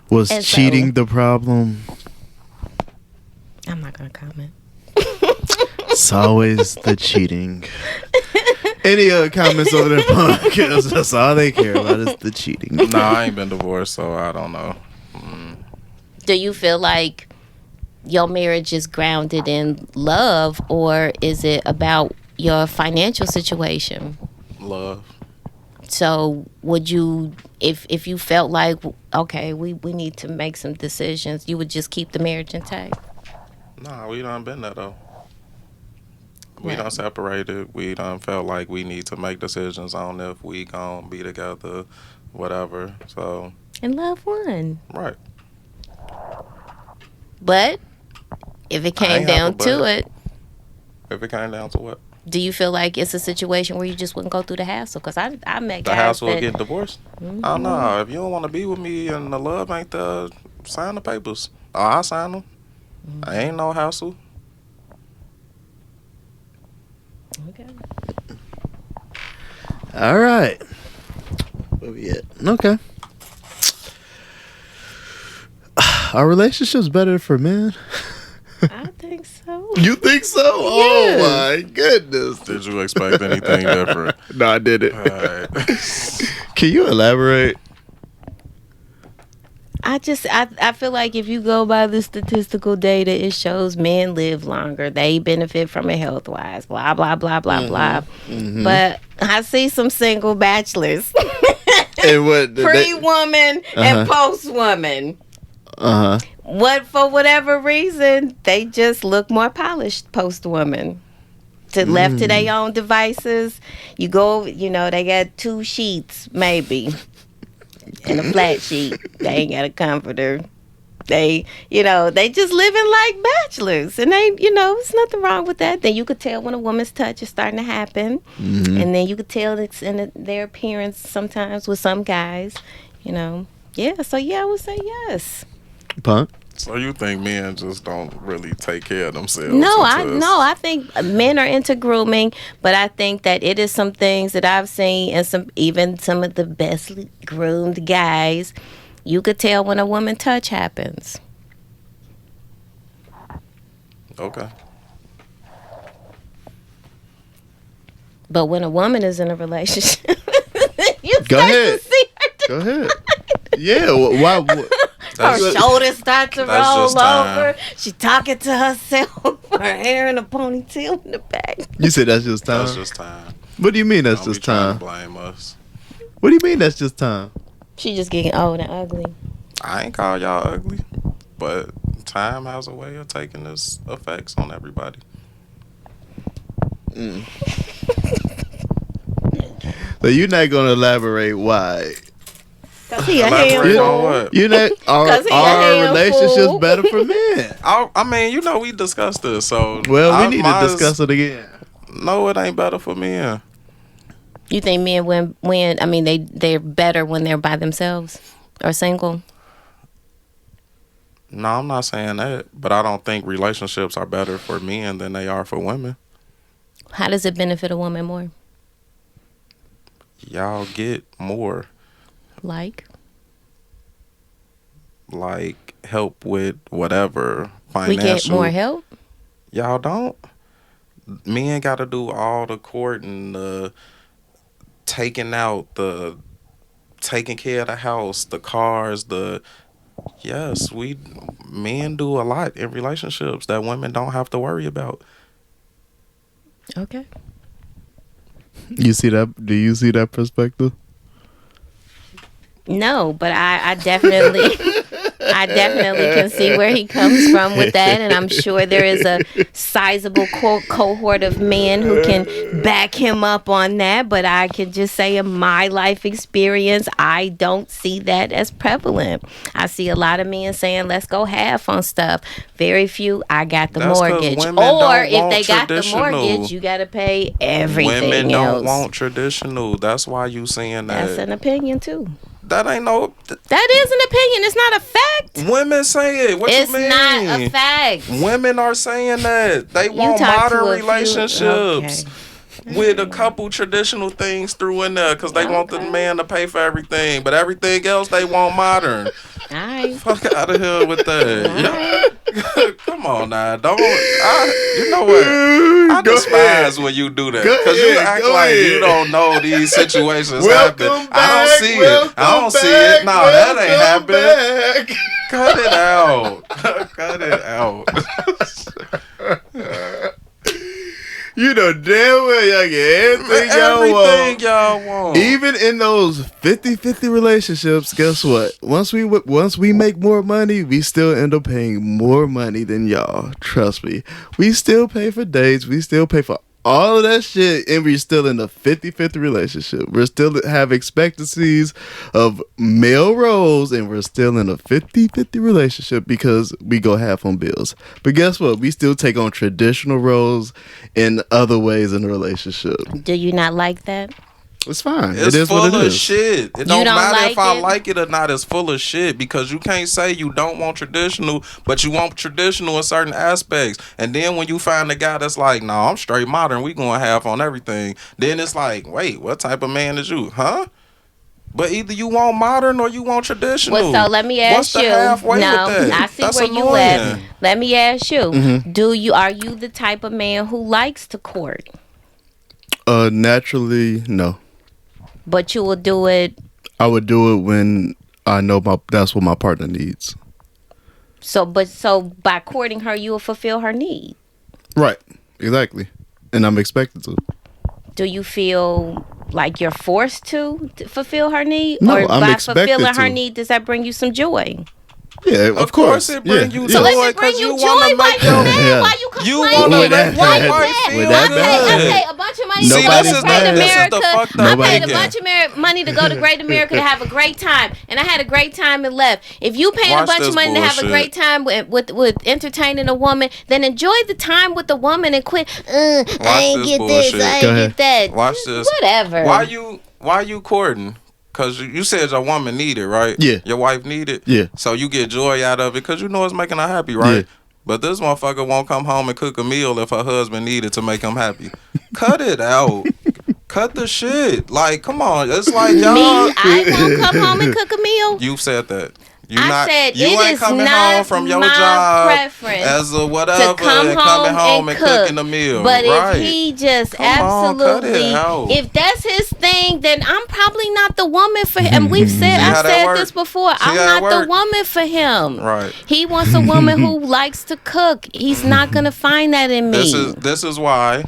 Was And so- cheating the problem? I'm not gonna comment. It's always the cheating. Any other comments over there, podcast? That's all they care about is the cheating. No, I ain't been divorced, so I don't know. Do you feel like your marriage is grounded in love, or is it about your financial situation? Love. So would you, if you felt like, okay, we need to make some decisions, you would just keep the marriage intact? Nah, we done been there though. We Right. done separated. We done felt like we need to make decisions on if we gon' be together, whatever. So, And love won. right. But if it I came ain't have a down to but. it, If it came down to what? do you feel like it's a situation where you just wouldn't go through the hassle? Because I met The guys hassle of that, getting divorced? Oh no, if you don't want to be with me and the love ain't there, sign the papers. Oh, I sign them. I ain't no hassle. okay. All right. Where we at? Okay. Are relationships better for men? I think so. You think so? Yes. Oh my goodness. Did you expect anything different? No, I didn't. Alright. Can you elaborate? I feel like if you go by the statistical data, it shows men live longer. They benefit from it health wise. Blah blah blah blah blah. But I see some single bachelors, And what? pre woman and post woman. What for whatever reason they just look more polished post woman. Left to their own devices, you go. You know they got 2 sheets maybe. And a flat sheet. They ain't got a comforter. They just living like bachelors. And there's nothing wrong with that. Then you could tell when a woman's touch is starting to happen. And then you could tell it's in their appearance sometimes with some guys, Yeah, so I would say yes. Punk? So you think men just don't really take care of themselves? I think men are into grooming, but I think that it is some things that I've seen, and some of the best groomed guys, you could tell when a woman touch happens. Okay. But when a woman is in a relationship, you Go start ahead. to see her. Go ahead. Yeah. Why? Her shoulders start to That's roll just time. over. She talking to herself. Her hair in a ponytail in the back. You said that's just time. That's just time. What do you mean that's Don't be just trying to time? blame us. What do you mean that's just time? She just getting old and ugly. I ain't call y'all ugly, but time has a way of taking its effects on everybody. So you're not gonna elaborate why? Cause he a Elaborate on handful. what? You know, are 'Cause he a relationships handful. better for men? I mean, we discussed this, so Well, we need to might discuss it again. No, it ain't better for men. You think men when I mean they're better when they're by themselves or single? No, I'm not saying that, but I don't think relationships are better for men than they are for women. How does it benefit a woman more? Y'all get more Like help with whatever we financial. get more help? Y'all don't. Men got to do all the courting, the taking care of the house, the cars, yes, men do a lot in relationships that women don't have to worry about. Okay. You see that? Do you see that perspective? No, but I definitely I definitely can see where he comes from with that, and I'm sure there is a sizable cohort of men who can back him up on that, but I can just say in my life experience, I don't see that as prevalent. I see a lot of men saying, let's go half on stuff. Very few, I got the That's 'cause mortgage. women Or don't if want they got the traditional. mortgage, you got to pay everything Women else. don't want traditional. That's why you saying that. That's an opinion too. That ain't no. That is an opinion. It's not a fact. Women say it. What It's you mean? not a fact. Women are saying that they want talk to modern a few- relationships with a couple traditional things through in there because they want the man to pay for everything, but everything else they want modern. All right. Fuck out of here with that. Come on now, don't. You know what? I Go despise ahead. when you do that Go because you ahead, act go like ahead. you don't know these situations Welcome happen. back. I don't see it. I don't see it. No, that ain't happened. happened. Cut it out. Cut it out. You know damn well y'all get everything Everything y'all y'all want. want. Even in those 50-50 relationships, guess what? Once we make more money, we still end up paying more money than y'all. Trust me. We still pay for dates. We still pay for all of that shit, and we're still in a 50-50 relationship. We're still have expectancies of male roles, and we're still in a 50-50 relationship because we go half on bills. But guess what? We still take on traditional roles in other ways in the relationship. Do you not like that? It's fine. It's it is full what it of is. shit. It don't don't matter like if I it? like it or not. It's full of shit because you can't say you don't want traditional, but you want traditional in certain aspects. And then when you find a guy that's like, no, I'm straight modern, we going half on everything. Then it's like, wait, what type of man is you? Huh? But either you want modern or you want traditional. Well, so let me What's ask the you. halfway No, with that? I see That's where you annoying. at. Let me ask you. Mm-hmm. Are you the type of man who likes to court? Naturally, no. But you will do it. I would do it when I know that's what my partner needs. So by courting her, you will fulfill her need. Right. Exactly. And I'm expected to. Do you feel like you're forced to fulfill her need? No, or I'm by expected fulfilling her to. need, does that bring you some joy? Yeah, Of course it bring you So joy. if it bring because you you joy, wanna why make you your- mad? Yeah. Why you You complaining? wanna With make that your bad. wife feel With that good. bad. I paid a bunch of money Nobody's to go to Great mad. This is America. the fucked up I paid a thinking. bunch of money to go to Great America to have a great time, and I had a great time and left. If you paying a Watch bunch this of money to have a bullshit. great time with entertaining a woman, then enjoy the time with the woman and quit. I ain't this get bullshit. this. I Go ain't ahead. get that. Watch this. Whatever. Why you courting? Cause you said your woman need it, right? Yeah. Your wife need it. Yeah. So you get joy out of it because you know it's making her happy, right? Yeah. But this motherfucker won't come home and cook a meal if her husband needed to make him happy. Cut it out. Cut the shit. Like, come on. It's like y'all. Me, I won't come home and cook a meal. You said that. You I said you it ain't is coming not home from your my job preference as a whatever to come and home coming home and cook. cooking a meal. But right. if he just Come on, cut it absolutely, out. if that's his thing, then I'm probably not the woman for him. And we've said, See how I've that said work? this before. See I'm how it not the work? woman for him. Right. He wants a woman who likes to cook. He's not gonna find that in me. This is why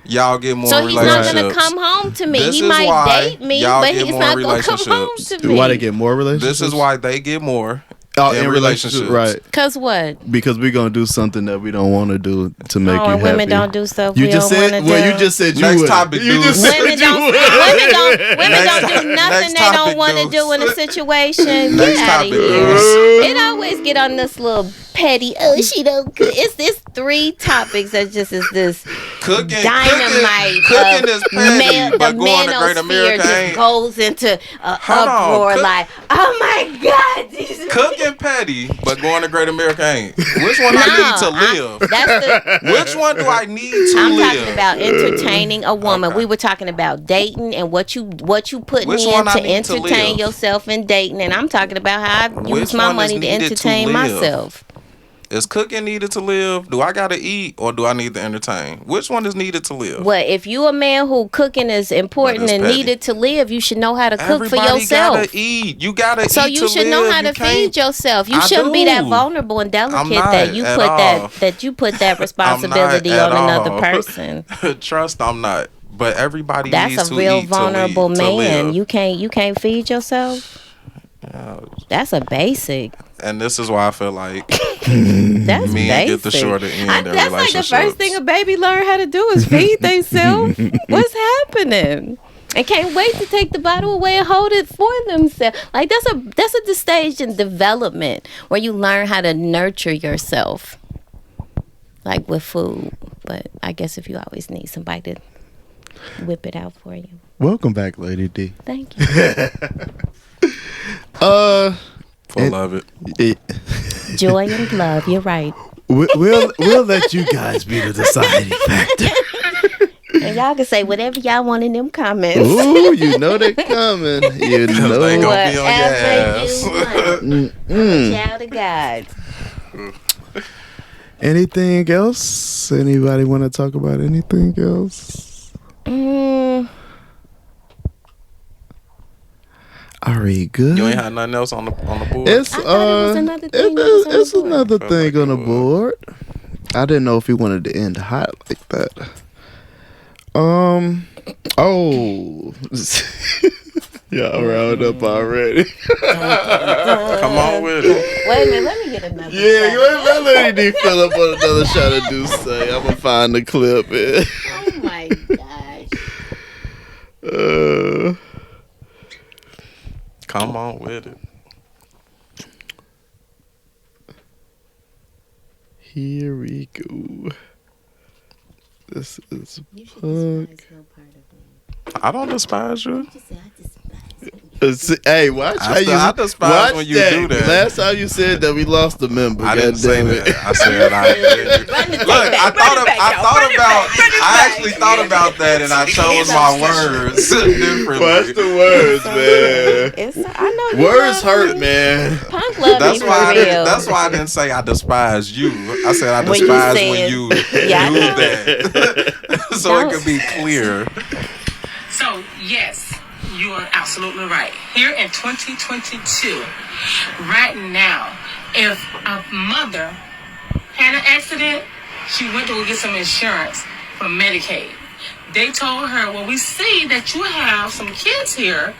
y'all get more So he's relationships. not gonna come home to me. This he is might why date me, y'all but get he's more not gonna come home relationships. to me. Why they get more relationships? This is why they get more in relationship, right? Cause what? Because we're gonna do something that we don't want to do to make you and happy. women don't do stuff You we just don't said. want to Well, do. you just said you Next would. topic, You dude. just said Women you don't. would. Women Next don't do nothing next they don't topic, want to dude. do in a situation. Next Get out of topic, here. dude. It always get on this little petty. Oh, she don't cook. It's 3 topics that just is this Cooking, dynamite. cooking is petty, The but going to Great manosphere America just ain't. goes into an Hold on, uproar like, oh my God. these- Cooking petty, but going to Great America ain't. Which one I need to live? That's the. Which one do I need to I'm live? talking about entertaining a woman. Okay. We were talking about dating and what you putting Which in one I to need to entertain live? yourself in dating, and I'm talking about how I use Which my one is money to needed to entertain live? myself. Is cooking needed to live? Do I gotta eat or do I need to entertain? Which one is needed to live? Well, if you a man who cooking is important But it's and petty. needed to live, you should know how to cook Everybody for yourself. gotta eat. You gotta So eat you to should live. know how You to can't- feed yourself. You I shouldn't be that do. vulnerable and delicate I'm not that you at put all. that you put that I'm responsibility not on at another all. person. Trust, I'm not. But everybody needs That's to a real eat vulnerable to man. live. You can't feed yourself. That's a basic. And this is why I feel like That's men basic. get the shorter end in That's like the relationships. first thing a baby learn how to do is feed themselves. What's happening? And can't wait to take the bottle away and hold it for themselves. Like that's a stage in development where you learn how to nurture yourself, like with food. But I guess if you always need somebody to whip it out for you. Welcome back, Lady D. Thank you. Full of it. Joy and love. You're right. We'll let you guys be the deciding factor. And y'all can say whatever y'all want in them comments. Ooh, you know they're coming. You know. They gonna be on your Whatever ass. you want. Child of God. Anything else? Anybody want to talk about anything else? Are we good? You ain't had nothing else on the board? It's I thought it was another thing that was on the it's board. another Felt thing like on the it board. I didn't know if he wanted to end hot like that. Oh. Y'all round up already. Come on with it. Wait a minute, let me get another. Yeah, shot. let Lady D fill up on another shot of Douce. I'm gonna find the clip. Oh my gosh. Come on with it. Here we go. This is You should Punk. despise no part of me. I don't despise you. You just say I despise you. Hey, watch I how still- you I despise watch when you do that. Last time you said that we lost a member. I didn't say goddammit. that. I said I did. Run the tape Look, back, I run thought it back, y'all. about. Run it back, run it I back. actually thought about that, and I chose my words differently. Watch the words, man. I know you Words love hurt, me. man. Punk love That's me why. for real. That's why I didn't say I despise you. I said I When you despise said- when you Yeah, I do know. that, so it could be clear. So, yes, you are absolutely right. Here in 2022, right now, if a mother had an accident, she went to go get some insurance for Medicaid. They told her, well, we see that you have some kids here,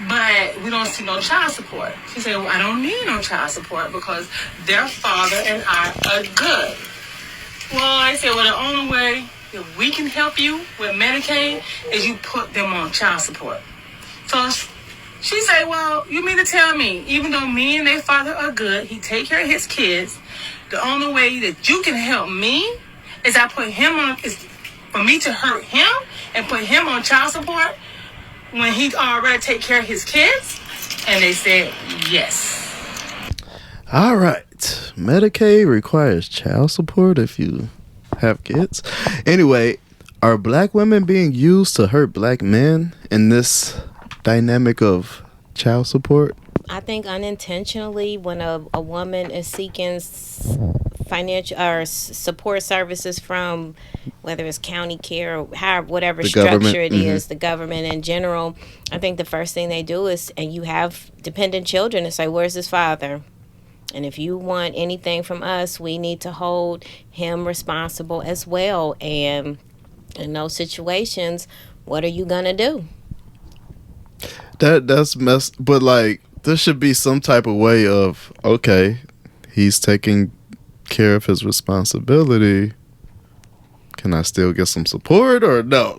but we don't see no child support. She said, well, I don't need no child support because their father and I are good. Well, I said, well, the only way that we can help you with Medicaid is you put them on child support. So she said, well, you mean to tell me, even though me and their father are good, he take care of his kids, the only way that you can help me is I put him on, is for me to hurt him and put him on child support when he already take care of his kids? And they said, yes. All right. Medicaid requires child support if you have kids. Anyway, are black women being used to hurt black men in this dynamic of child support? I think unintentionally, when a woman is seeking financial or support services from whether it's county care or whatever The structure government, it is, the government in general, I think the first thing they do is, and you have dependent children, and say, where's his father? And if you want anything from us, we need to hold him responsible as well. And in those situations, what are you gonna do? That's messed. But like, there should be some type of way of, okay, he's taking care of his responsibility. Can I still get some support or no?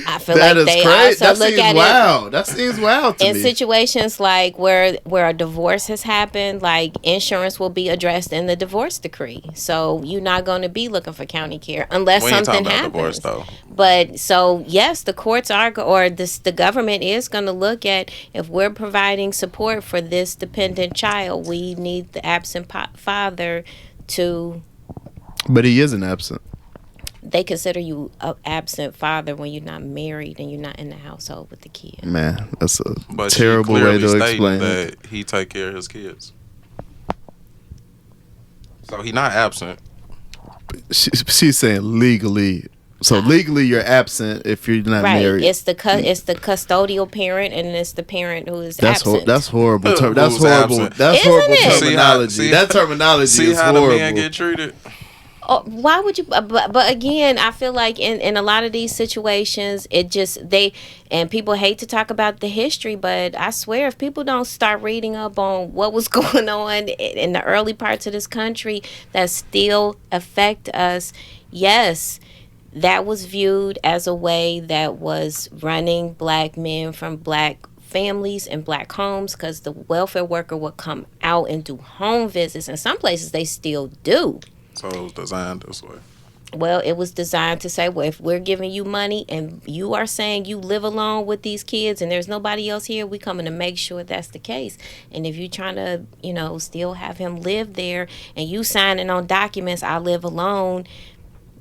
I feel That like is they crazy. also That look seems at it wild. That seems wild to in me. situations like where a divorce has happened. Like, insurance will be addressed in the divorce decree, so you're not going to be looking for county care unless We ain't something talking about divorce happens. though. But so yes, the courts are or the government is going to look at, if we're providing support for this dependent child, we need the absent father to. But he isn't absent. They consider you a absent father when you're not married and you're not in the household with the kid. Man, that's a But terrible she way clearly to stating explain it. that he take care of his kids. So he not absent. She's saying legally. So legally, you're absent if you're not Right. married. It's the custodial parent, and it's the parent who is That's absent. that's horrible. Who's That's horrible. absent? That's Isn't horrible it? terminology. See That terminology See is how horrible. the men get treated. Oh, why would you? But again, I feel like in a lot of these situations, it just and people hate to talk about the history, but I swear, if people don't start reading up on what was going on in the early parts of this country that still affect us, yes, that was viewed as a way that was running black men from black families and black homes, because the welfare worker would come out and do home visits. In some places, they still do. So it was designed this way. Well, it was designed to say, well, if we're giving you money and you are saying you live alone with these kids and there's nobody else here, we coming to make sure that's the case. And if you're trying to, still have him live there and you signing on documents, I live alone,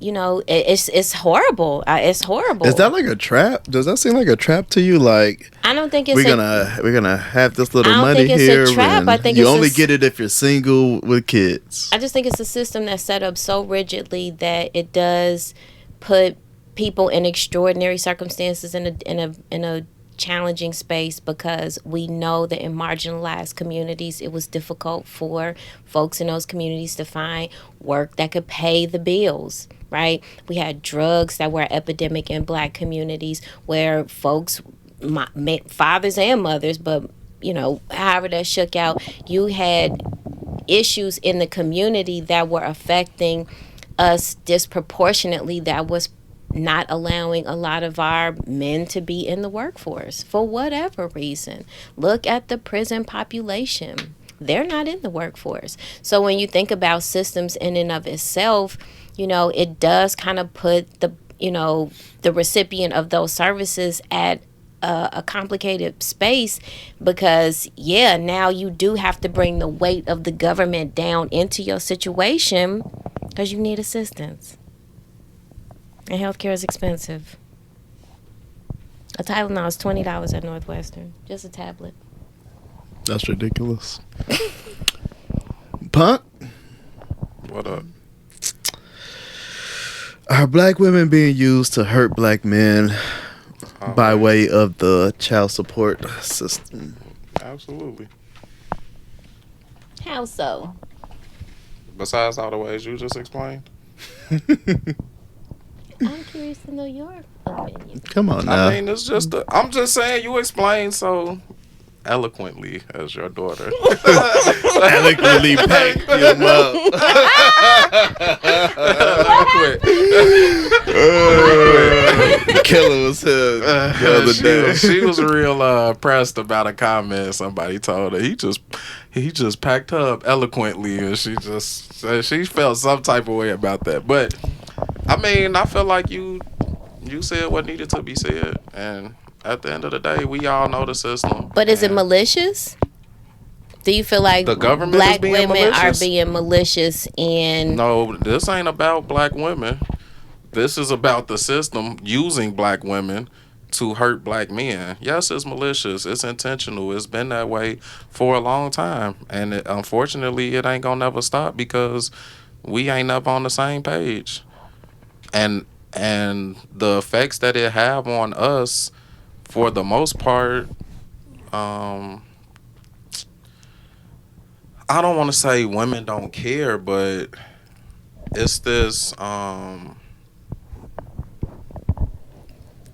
it's horrible. It's horrible. Is that like a trap? Does that seem like a trap to you? Like, I don't think it's we're gonna have this little I don't money think it's here. a trap. And I think you it's only a get it if you're single with kids. I just think it's a system that's set up so rigidly that it does put people in extraordinary circumstances in a challenging space, because we know that in marginalized communities it was difficult for folks in those communities to find work that could pay the bills, right? We had drugs that were epidemic in black communities where folks, fathers and mothers, but however that shook out, you had issues in the community that were affecting us disproportionately, that was not allowing a lot of our men to be in the workforce for whatever reason. Look at the prison population. They're not in the workforce. So when you think about systems in and of itself, it does kind of put the recipient of those services at a complicated space, because now you do have to bring the weight of the government down into your situation because you need assistance. And healthcare is expensive. A Tylenol is $20 at Northwestern. Just a tablet. That's ridiculous. Punk, What up? are black women being used to hurt black men by way of the child support system? Absolutely. How so? Besides all the ways you just explained. I'm curious to know your opinion. Come on now. I mean, it's just I'm just saying you explained so eloquently as your daughter. Eloquently packed him up. Killer was here the other day. She was real pressed about a comment somebody told her. He just packed her up eloquently, and she just said she felt some type of way about that. But I mean, I feel like you said what needed to be said, and at the end of the day, we all know the system. But is it malicious? Do you feel like The government is black being women malicious? are being malicious in? No, this ain't about black women. This is about the system using black women to hurt black men. Yes, it's malicious. It's intentional. It's been that way for a long time. And unfortunately, it ain't going to never stop because we ain't never on the same page. And the effects that it have on us, for the most part, I don't want to say women don't care, but it's this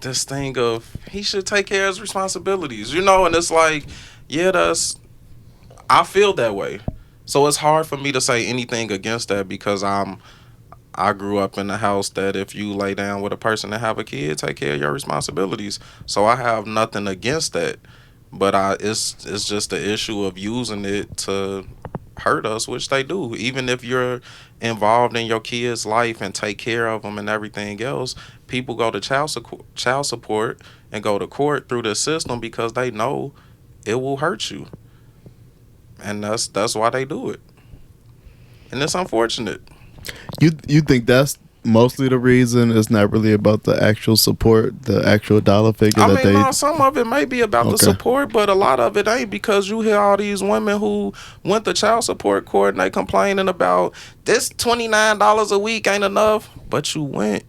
this thing of he should take care of his responsibilities, you know, and it's like, yeah, I feel that way. So it's hard for me to say anything against that because I grew up in a house that if you lay down with a person and have a kid, take care of your responsibilities. So I have nothing against that. But it's just the issue of using it to hurt us, which they do. Even if you're involved in your kid's life and take care of them and everything else, people go to child support and go to court through the system because they know it will hurt you, and that's why they do it, and it's unfortunate. You think that's mostly the reason? It's not really about the actual support, the actual dollar figure I that mean, they. no, some of it may be about the Okay. support, but a lot of it ain't because you hear all these women who went to child support court and they complaining about this $29 a week ain't enough, but you went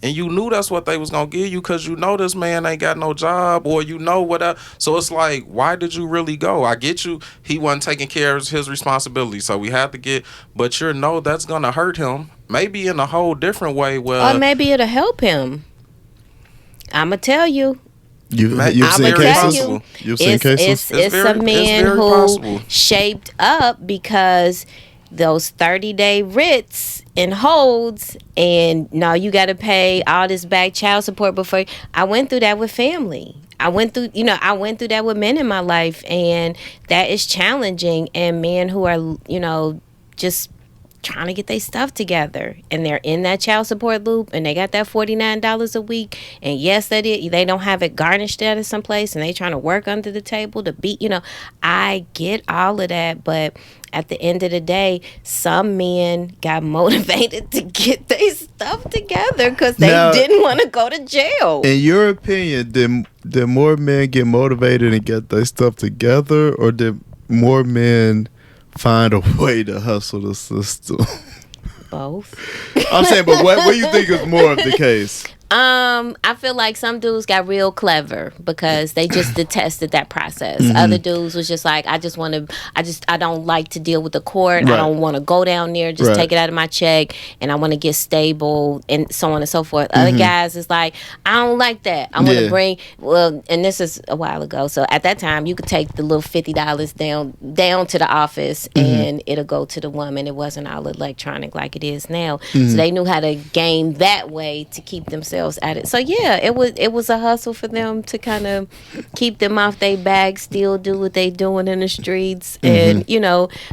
and you knew that's what they was gonna give you because you know this man ain't got no job or you know whatever. So it's like, why did you really go? I get you. He wasn't taking care of his responsibility, so we had to get. But you know that's gonna hurt him. Maybe in a whole different way. Or maybe it'll help him. I'ma tell you. You've I'ma seen tell cases. you, You've seen cases. It's a man very who possible. shaped up because those 30-day writs and holds, and no, you got to pay all this back child support before. I went through that with family. I went through that with men in my life, and that is challenging. And men who are, just trying to get their stuff together, and they're in that child support loop, and they got that $49 a week, and yes, they don't have it garnished out of someplace, and they trying to work under the table to beat. I get all of that, but at the end of the day, some men got motivated to get their stuff together because they didn't want to go to jail. In your opinion, did more men get motivated and get their stuff together, or did more men find a way to hustle the system? Both. I'm saying, but what do you think is more of the case? I feel like some dudes got real clever because they just detested that process. Other dudes was just like, I don't like to deal with the court. Right. I don't want to go down there, just Right. take it out of my check, and I want to get stable and so on and so forth. Other guys is like, I don't like that. I want to and this is a while ago. So at that time, you could take the little $50 down to the office and it'll go to the woman. It wasn't all electronic like it is now. So they knew how to game that way to keep themselves at it. So yeah, it was a hustle for them to kind of keep them off their back, still do what they doing in the streets, and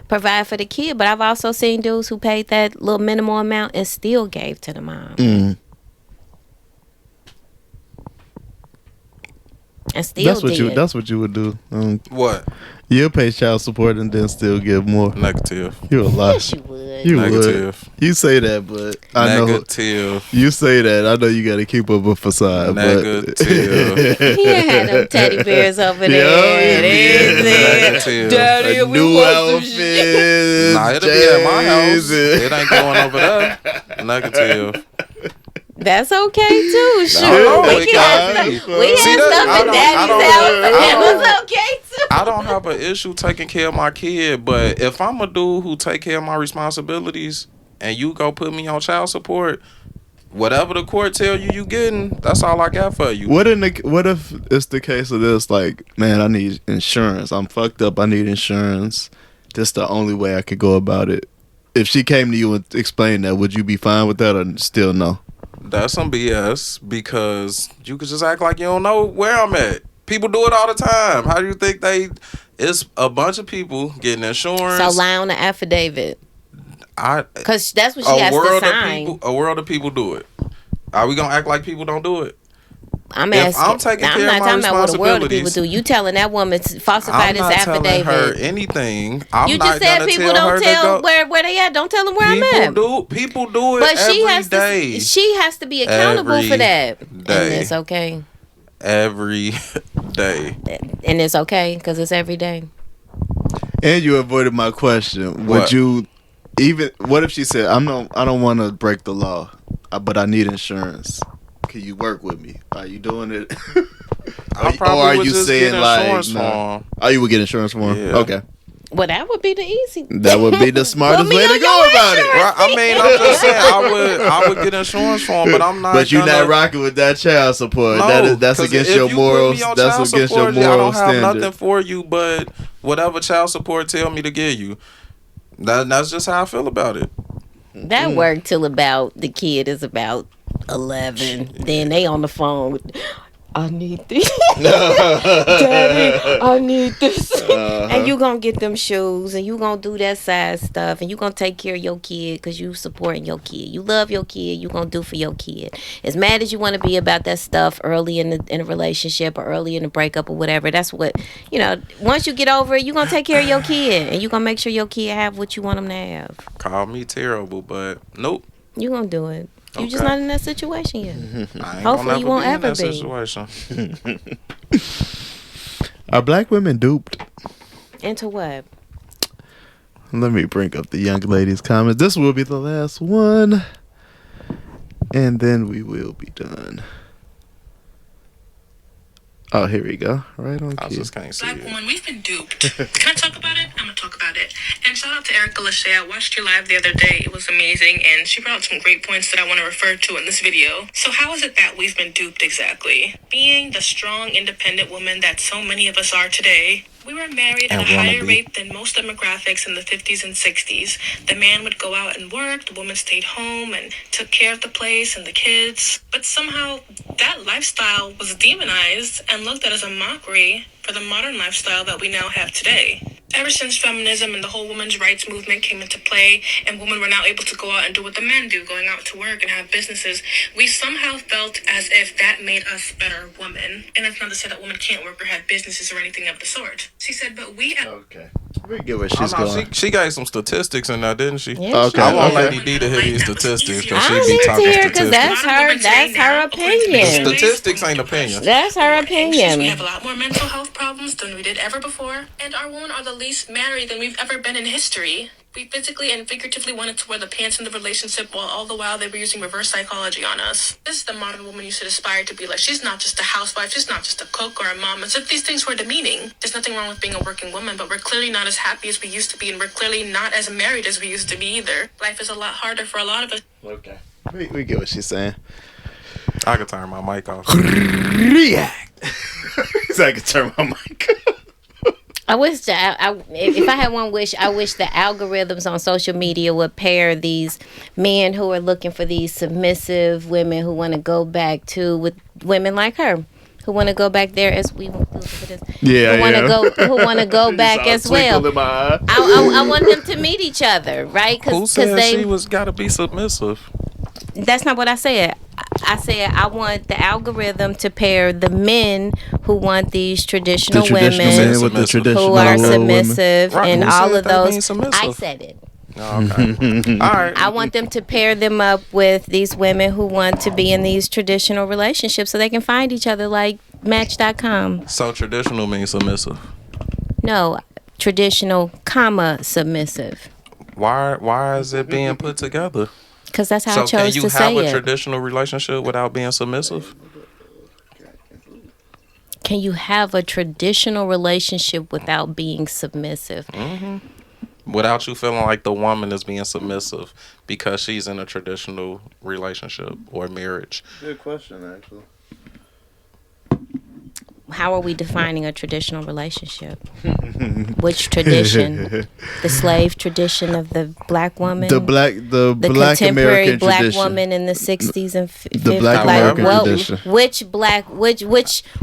provide for the kid. But I've also seen dudes who paid that little minimal amount and still gave to the mom. And still That's what you would do. What? You'll pay child support and then still give more. Negative. You a lie. Yes, you would. You Negative. would. You say that, but I know Negative. you say that. I know you got to keep up a facade. Negative. He ain't had them teddy bears over there. Negative. Daddy, A we new want some outfit. shit. Nah, it'll be at my house. It ain't going over there. Negative. That's okay too. Sure, No, we it can have gotta be. stuff. We See, had that- stuff I at don't- Daddy's I house, don't- and I that don't- was okay too. I don't have an issue taking care of my kid, but if I'm a dude who take care of my responsibilities and you go put me on child support, whatever the court tell you getting, that's all I got for you. What if it's the case of this? Like, man, I need insurance. I'm fucked up. I need insurance. This the only way I could go about it. If she came to you and explained that, would you be fine with that or still no? That's some BS because you could just act like you don't know where I'm at. People do it all the time. How do you think it's a bunch of people getting insurance? So lie on the affidavit, because that's what she has to sign. A world of people do it. Are we gonna act like people don't do it? I'm If asking. I'm taking care not of my talking about what the world of people responsibilities, do. You telling that woman to falsify I'm this not telling affidavit? her anything. I'm You not just said gonna people tell her don't to tell go. where they at. Don't tell them where I'm at. People do it But she every has day. to. She has to be accountable Every for that. And day. it's okay. Every day. And it's okay because it's every day. And you avoided my question. What? Would you what if she said, I don't want to break the law, but I need insurance. Can you work with me? Are you doing it? I Or probably are would you just saying get like, insurance nah? for him. Oh, you would get insurance for him? Yeah. Okay. Well, that would be the easy. That would be the smartest me way to on go your about it. insurance. Well, I mean, I'm just saying, I would get insurance for him, but I'm not. But you're not gonna- rocking with that child support. No, That's 'cause against if your you put morals. me on That's child against your support, I moral don't have standard. nothing for you, but whatever child support tell me to give you. That's just how I feel about it. That worked till about the kid is about 11. Then they on the phone. I need this. Daddy, I need this. And you gonna get them shoes and you gonna do that size stuff and you gonna take care of your kid because you supporting your kid. You love your kid. You gonna do for your kid. As mad as you want to be about that stuff early in a relationship or early in the breakup or whatever, that's what, once you get over it, you gonna take care of your kid and you gonna make sure your kid have what you want them to have. Call me terrible, but nope. You gonna do it. You just Okay. not in that situation yet. I ain't Hopefully gonna you won't be in ever that be. situation. Are black women duped? Into what? Let me bring up the young lady's comments. This will be the last one. And then we will be done. Oh, here we go. Right on I cue. just can't see Black it. woman, we've been duped. Can I talk about it? I'm gonna talk about it. And shout out to Erica Lachey. I watched your live the other day. It was amazing, and she brought out some great points that I want to refer to in this video. So how is it that we've been duped exactly? Being the strong, independent woman that so many of us are today, we were married at And a wanna higher be. rate than most demographics in the 50s and 60s. The man would go out and work, the woman stayed home and took care of the place and the kids. But somehow that lifestyle was demonized and looked at as a mockery for the modern lifestyle that we now have today. Ever since feminism and the whole women's rights movement came into play and women were now able to go out and do what the men do, going out to work and have businesses, we somehow felt as if that made us better women. And that's not to say that women can't work or have businesses or anything of the sort. She said, but we... Okay. We get where Oh, she's no, going. she gave some statistics in there, didn't she? Yeah, Okay, I want okay. Lady D to hear these statistics because I she don't be need to talking hear because statistics. that's her opinion. Statistics ain't opinions. That's her We have opinion. a lot more mental health problems than we did ever before, and our women are the least married than we've ever been in history. We physically and figuratively wanted to wear the pants in the relationship while all the while they were using reverse psychology on us. This is the modern woman you should aspire to be like. She's not just a housewife, she's not just a cook or a mom, as if these things were demeaning. There's nothing wrong with being a working woman, but we're clearly not as happy as we used to be, and we're clearly not as married as we used to be either. Life is a lot harder for a lot of us. Okay. We get what she's saying. I could turn my mic off. React. So I can turn my mic off. I wish that if I had one wish, I wish the algorithms on social media would pair these men who are looking for these submissive women who want to go back to with women like her, who want to go back there as we look for this. Yeah, who want to yeah. go, who want to go back Saw a as well. twinkle in my eye. I want them to meet each other, right? Who Because said they. she was got to be submissive? That's not what I said. I said I want the algorithm to pair the men who want these traditional, The traditional women men with the Submissive. traditional who are women. submissive Right, and who all said of they mean those. submissive? I said it. Oh, okay. All right. I want them to pair them up with these women who want to be in these traditional relationships so they can find each other like Match.com. So traditional means submissive. No, traditional, submissive. Why is it being put together? Because that's how So I can chose you to have say a it. traditional relationship without being submissive? Can you have a traditional relationship without being submissive? Without you feeling like the woman is being submissive because she's in a traditional relationship or marriage. Good question, actually. How are we defining a traditional relationship? Which tradition? The slave tradition of the black woman? The black contemporary American black tradition. woman in the 60s and 50s. The black American tradition.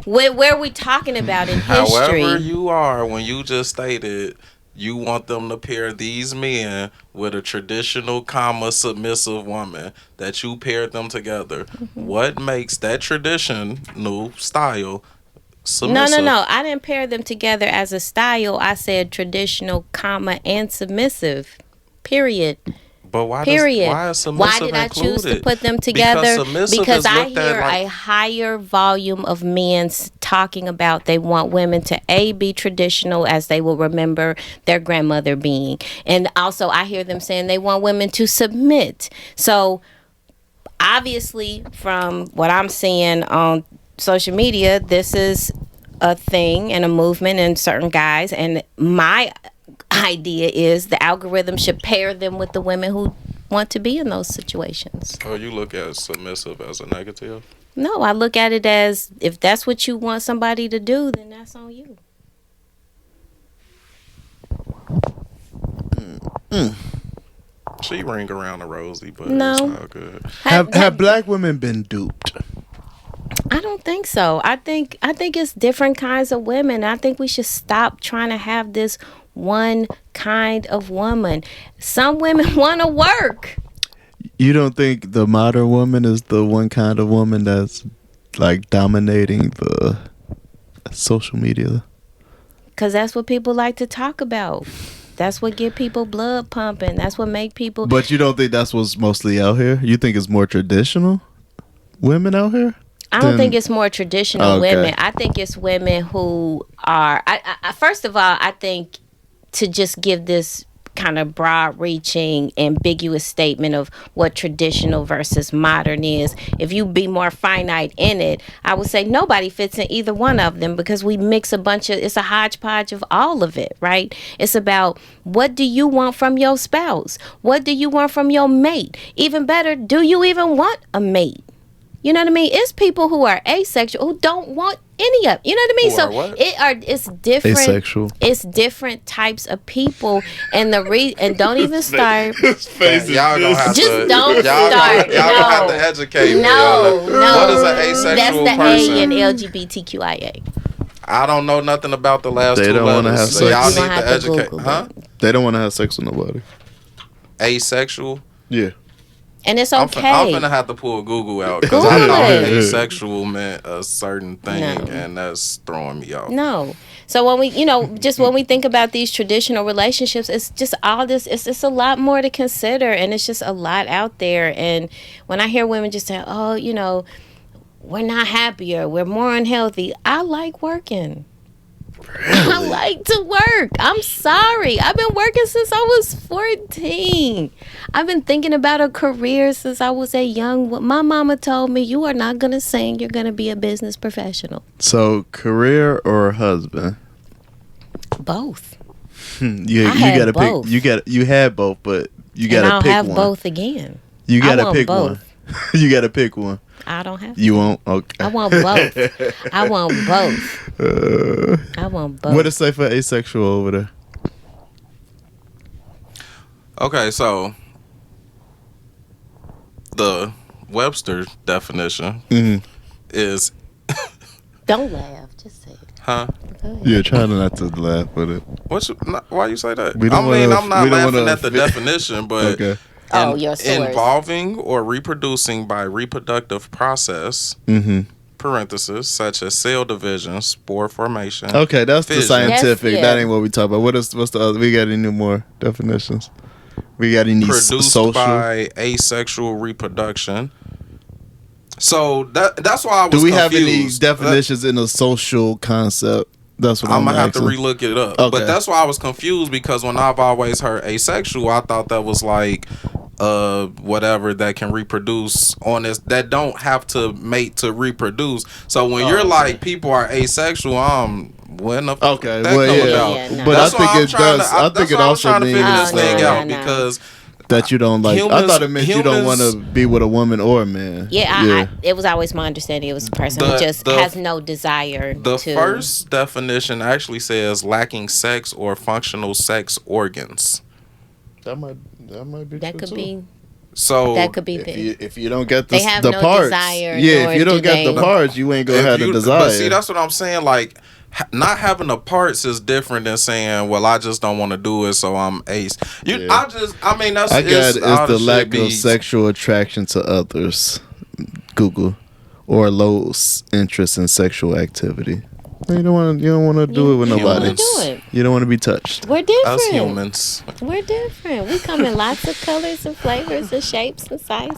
Where are we talking about in history? However you are, when you just stated you want them to pair these men with a traditional, submissive woman, that you paired them together. What makes that traditional style submissive? No. I didn't pair them together as a style. I said traditional, and submissive. Period. But why Period. why is submissive Why did I choose to included? put them together? submissive Because is I looked at hear like- a higher volume of men talking about they want women to be traditional as they will remember their grandmother being. And also I hear them saying they want women to submit. So obviously from what I'm seeing on social media, this is a thing and a movement in certain guys, and idea is the algorithm should pair them with the women who want to be in those situations. Oh, you look at submissive as a negative? No, I look at it as if that's what you want somebody to do, then that's on you. She ring around the rosy, but No. it's all good. Have black women been duped? I don't think so. I think it's different kinds of women. I think we should stop trying to have this one kind of woman. Some women want to work. You don't think the modern woman is the one kind of woman that's like dominating the social media? Because that's what people like to talk about. That's what get people blood pumping. That's what make people. But you don't think that's what's mostly out here? You think it's more traditional women out here? I don't think it's more traditional Okay. women. I think it's women who are. I first of all, I think to just give this kind of broad-reaching, ambiguous statement of what traditional versus modern is. If you be more finite in it, I would say nobody fits in either one of them because we mix a bunch of. It's a hodgepodge of all of it, right? It's about what do you want from your spouse? What do you want from your mate? Even better, do you even want a mate? You know what I mean? It's people who are asexual who don't want any of. You know what I mean? Who So are what? it's different. Asexual. It's different types of people, and and don't even start. Y'all gonna have Just to. don't y'all start. Y'all gonna have to No. educate me. No, on no. that. What is an asexual That's the person? A in LGBTQIA. I don't know nothing about the last They two don't wanna letters. have So sex. y'all You gonna need have to to educate. Google Huh? that. They don't want to have sex with nobody. Asexual. Yeah. And it's I'm okay. finna have to pull Google out because I Google thought it. asexual meant a certain thing, No. and that's throwing me off. No. So when we, just when we think about these traditional relationships, it's just all this, it's just a lot more to consider, and it's just a lot out there. And when I hear women just say, oh, we're not happier, we're more unhealthy, I like working. I like to work. I'm sorry. I've been working since I was 14. I've been thinking about a career since I was a young. My mama told me, you are not going to sing. You're going to be a business professional. So career or husband? Both. You I had gotta both. pick. You had both, but you And gotta I'll pick have one. both again. You I gotta want pick both. one. You gotta pick one. I don't have You to. won't. Okay. I want both. I want both. I want both. What to say for asexual over there? Okay, so the Webster definition is, Don't laugh. Just say it. huh? Go ahead. Yeah, trying not to laugh with it. Why you say that? We I don't mean, wanna- I'm not we don't laughing wanna at the fit- definition, but Okay. Oh, your source. involving or reproducing by reproductive process. Mm-hmm. Parentheses such as cell division, spore formation. Okay, that's the Fission. scientific. Yes, yeah. That ain't what we talk about. What's the other? We got any more definitions? We got any Produced social? by asexual reproduction. So that's why I was Do we have any confused. definitions in a social concept? That's what I'm I'm gonna have to asking. relook it up. Okay. But that's why I was confused because when I've always heard asexual, I thought that was like whatever that can reproduce on this that don't have to mate to reproduce. So when you're like people are asexual, when the fuck Okay, that well, come yeah. about? Yeah, no. But That's I why think I'm it trying does. to- I that's think it why I'm also trying to figure means this thing no, out no. because that you don't like. I Humans- thought it meant you don't want to humans- be with a woman or a man. Yeah, it was always my understanding it was a person who just has no desire the to. first definition actually says lacking sex or functional sex organs. That might be. That true could too. be. So That could be. If you don't get They the, have the no parts, desire, yeah. nor If you don't do get the they- parts, you ain't gonna if have the you- desire. But see, that's what I'm saying. Like, not having the parts is different than saying, "Well, I just don't want to do it, so I'm ace." Yeah. I mean, that's I got all it's the shit lack be- of sexual attraction to others. Google or low interest in sexual activity. You don't want to do it with You don't nobody. wanna do it. You don't want to be touched. We're different. Us humans. We're different. We come in lots of colors and flavors and shapes and sizes.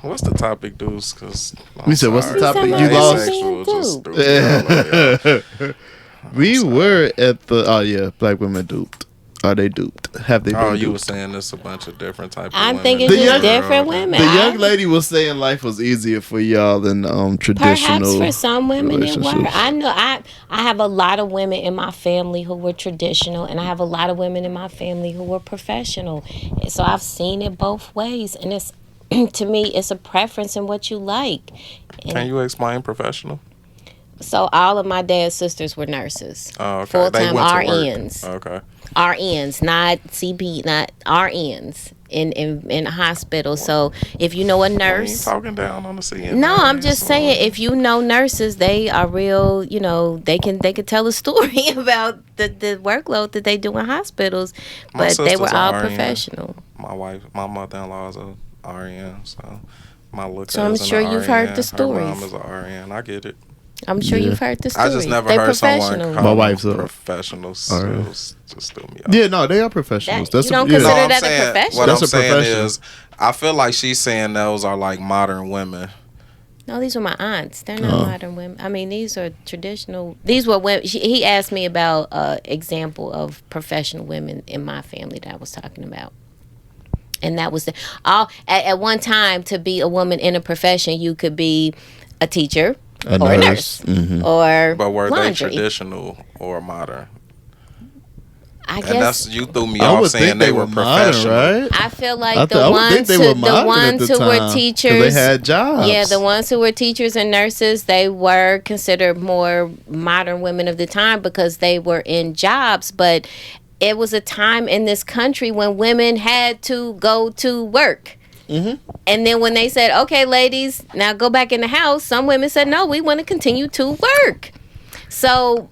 What's the topic, dudes? Because We said, what's the topic? You lost. We were at the black women duped. Are they duped? Have they been Oh, duped? you were saying there's a bunch of different type of I'm women. thinking The just young- different women. The young lady was saying life was easier for y'all than traditional. Perhaps for some women it were. relationships. I know I have a lot of women in my family who were traditional, and I have a lot of women in my family who were professional. So I've seen it both ways, and it's to me it's a preference in what you like. Can you explain professional? So all of my dad's sisters were nurses, Oh, okay. full-time They went to RNs. work. Okay. RNs, not CP, not RNs in a hospital. So if you know a I ain't nurse, talking down on the CN. no, I'm just saying if you know nurses, they are real. You know, they can tell a story about the workload that they do in hospitals, My but they were sister's all a RN. professional. My mother-in-law is a RN, so my little So I'm cousin sure a you've RN, heard the Her mom stories. is a RN. I get it. I'm sure Yeah. you've heard the I story. just never they heard someone professional. call My them wife's a professionals. RN. It was just threw me off. Yeah, no, they are professionals. That- you don't yeah. consider I'm that a saying, profession? what That's I'm a saying profession. is, I feel like she's saying those are like modern women. No, these were my aunts. They're not Oh. modern women. I mean, these are traditional. These were women. He asked me about example of professional women in my family that I was talking about. And that was all at one time. To be a woman in a profession, you could be a teacher A or nurse. a nurse or But were they laundry. traditional or modern? I And guess that's you threw me I off would saying think they were modern, professional. right? I feel like I the would think ones they who were modern at the who time, were 'cause teachers, they had jobs. Yeah, the ones who were teachers and nurses, they were considered more modern women of the time because they were in jobs. But it was a time in this country when women had to go to work. Mm-hmm. And then when they said, "Okay, ladies, now go back in the house," some women said, "No, we want to continue to work." So,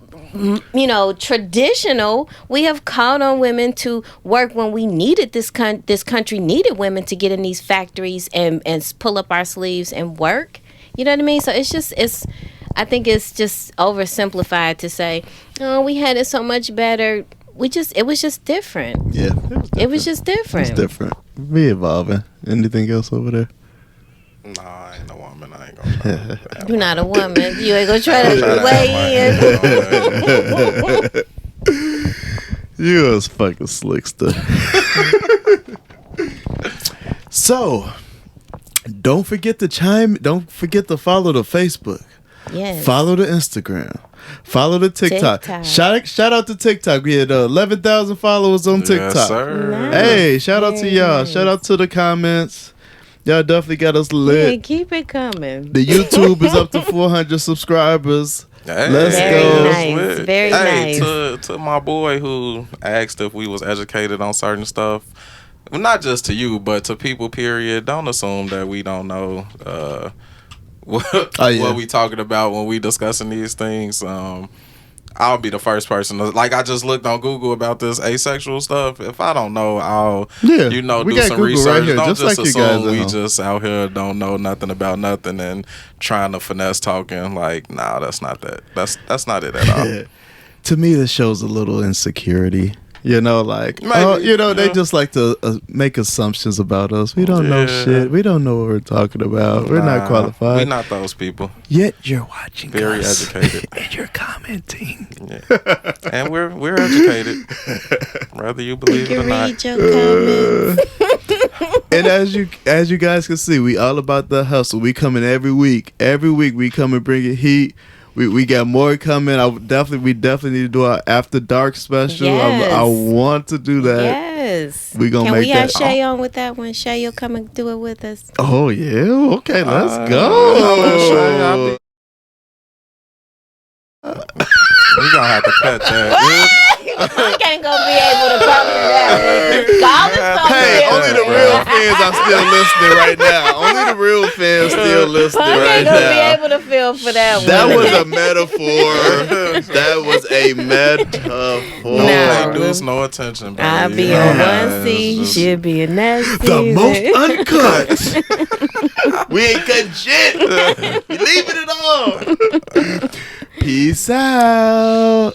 you know, traditional, we have called on women to work when we needed this country needed women to get in these factories and pull up our sleeves and work. You know what I mean? So I think it's just oversimplified to say, "Oh, we had it so much better." It was just different. Yeah, It was just different. It's different. We evolving. Anything else over there? Nah, I ain't a woman. I ain't gonna try to have You're my- not a woman. You ain't gonna try I'm trying to to have my weigh in. hand on it. You was fucking slickster. So, don't forget to follow the Facebook. Yes. Follow the Instagram. Follow the TikTok. TikTok. Shout out to TikTok. We had 11,000 followers on TikTok. Yes, sir. Nice. Hey, shout out to Very y'all. nice. Shout out to the comments. Y'all definitely got us Yeah, lit. keep it coming. The YouTube is up to 400 subscribers. Hey, Let's Very go. nice. Lit. Very hey, nice. To my boy who asked if we was educated on certain stuff, not just to you, but to people. Period. Don't assume that we don't know what we talking about when we discussing these things. I'll be the first person to, like, I just looked on Google about this asexual stuff. If I don't know, I'll We do got some Google research. right here, Don't just just like you guys assume at we home. just out here don't know nothing about nothing and trying to finesse talking. Like, nah, that's not that. That's not it at all. To me, this shows a little insecurity. You know, like, Maybe, they yeah. just like to make assumptions about us. We don't know Yeah. shit. We don't know what we're talking about. We're not Nah, qualified. We're not those people. Yet you're watching Very us. educated. And you're commenting. Yeah. And we're educated, whether you believe it You or not. read your comments. And as you guys can see, we all about the hustle. We coming every week. Every week we come and bring it heat. We got more coming. We definitely need to do our after dark special. Yes. I want to do that. Yes. We gonna Can make we have that- Shay on with that one? Shay, you'll come and do it with us. Oh yeah. Okay, let's I'll go. We're gonna have to cut that. I ain't gonna be able to come to that one. Call us Hey, Yeah, only the bro. real fans are still listening right now. Only the real fans still listening I right ain't gonna now. be able to feel for that one. That was a metaphor. That was a metaphor. Don't Nah. pay dudes no attention, baby. I'll be You know on that. one seat, It's just- she'll be in that seat. The most uncut. We ain't cutting shit. We leaving it all. Peace out.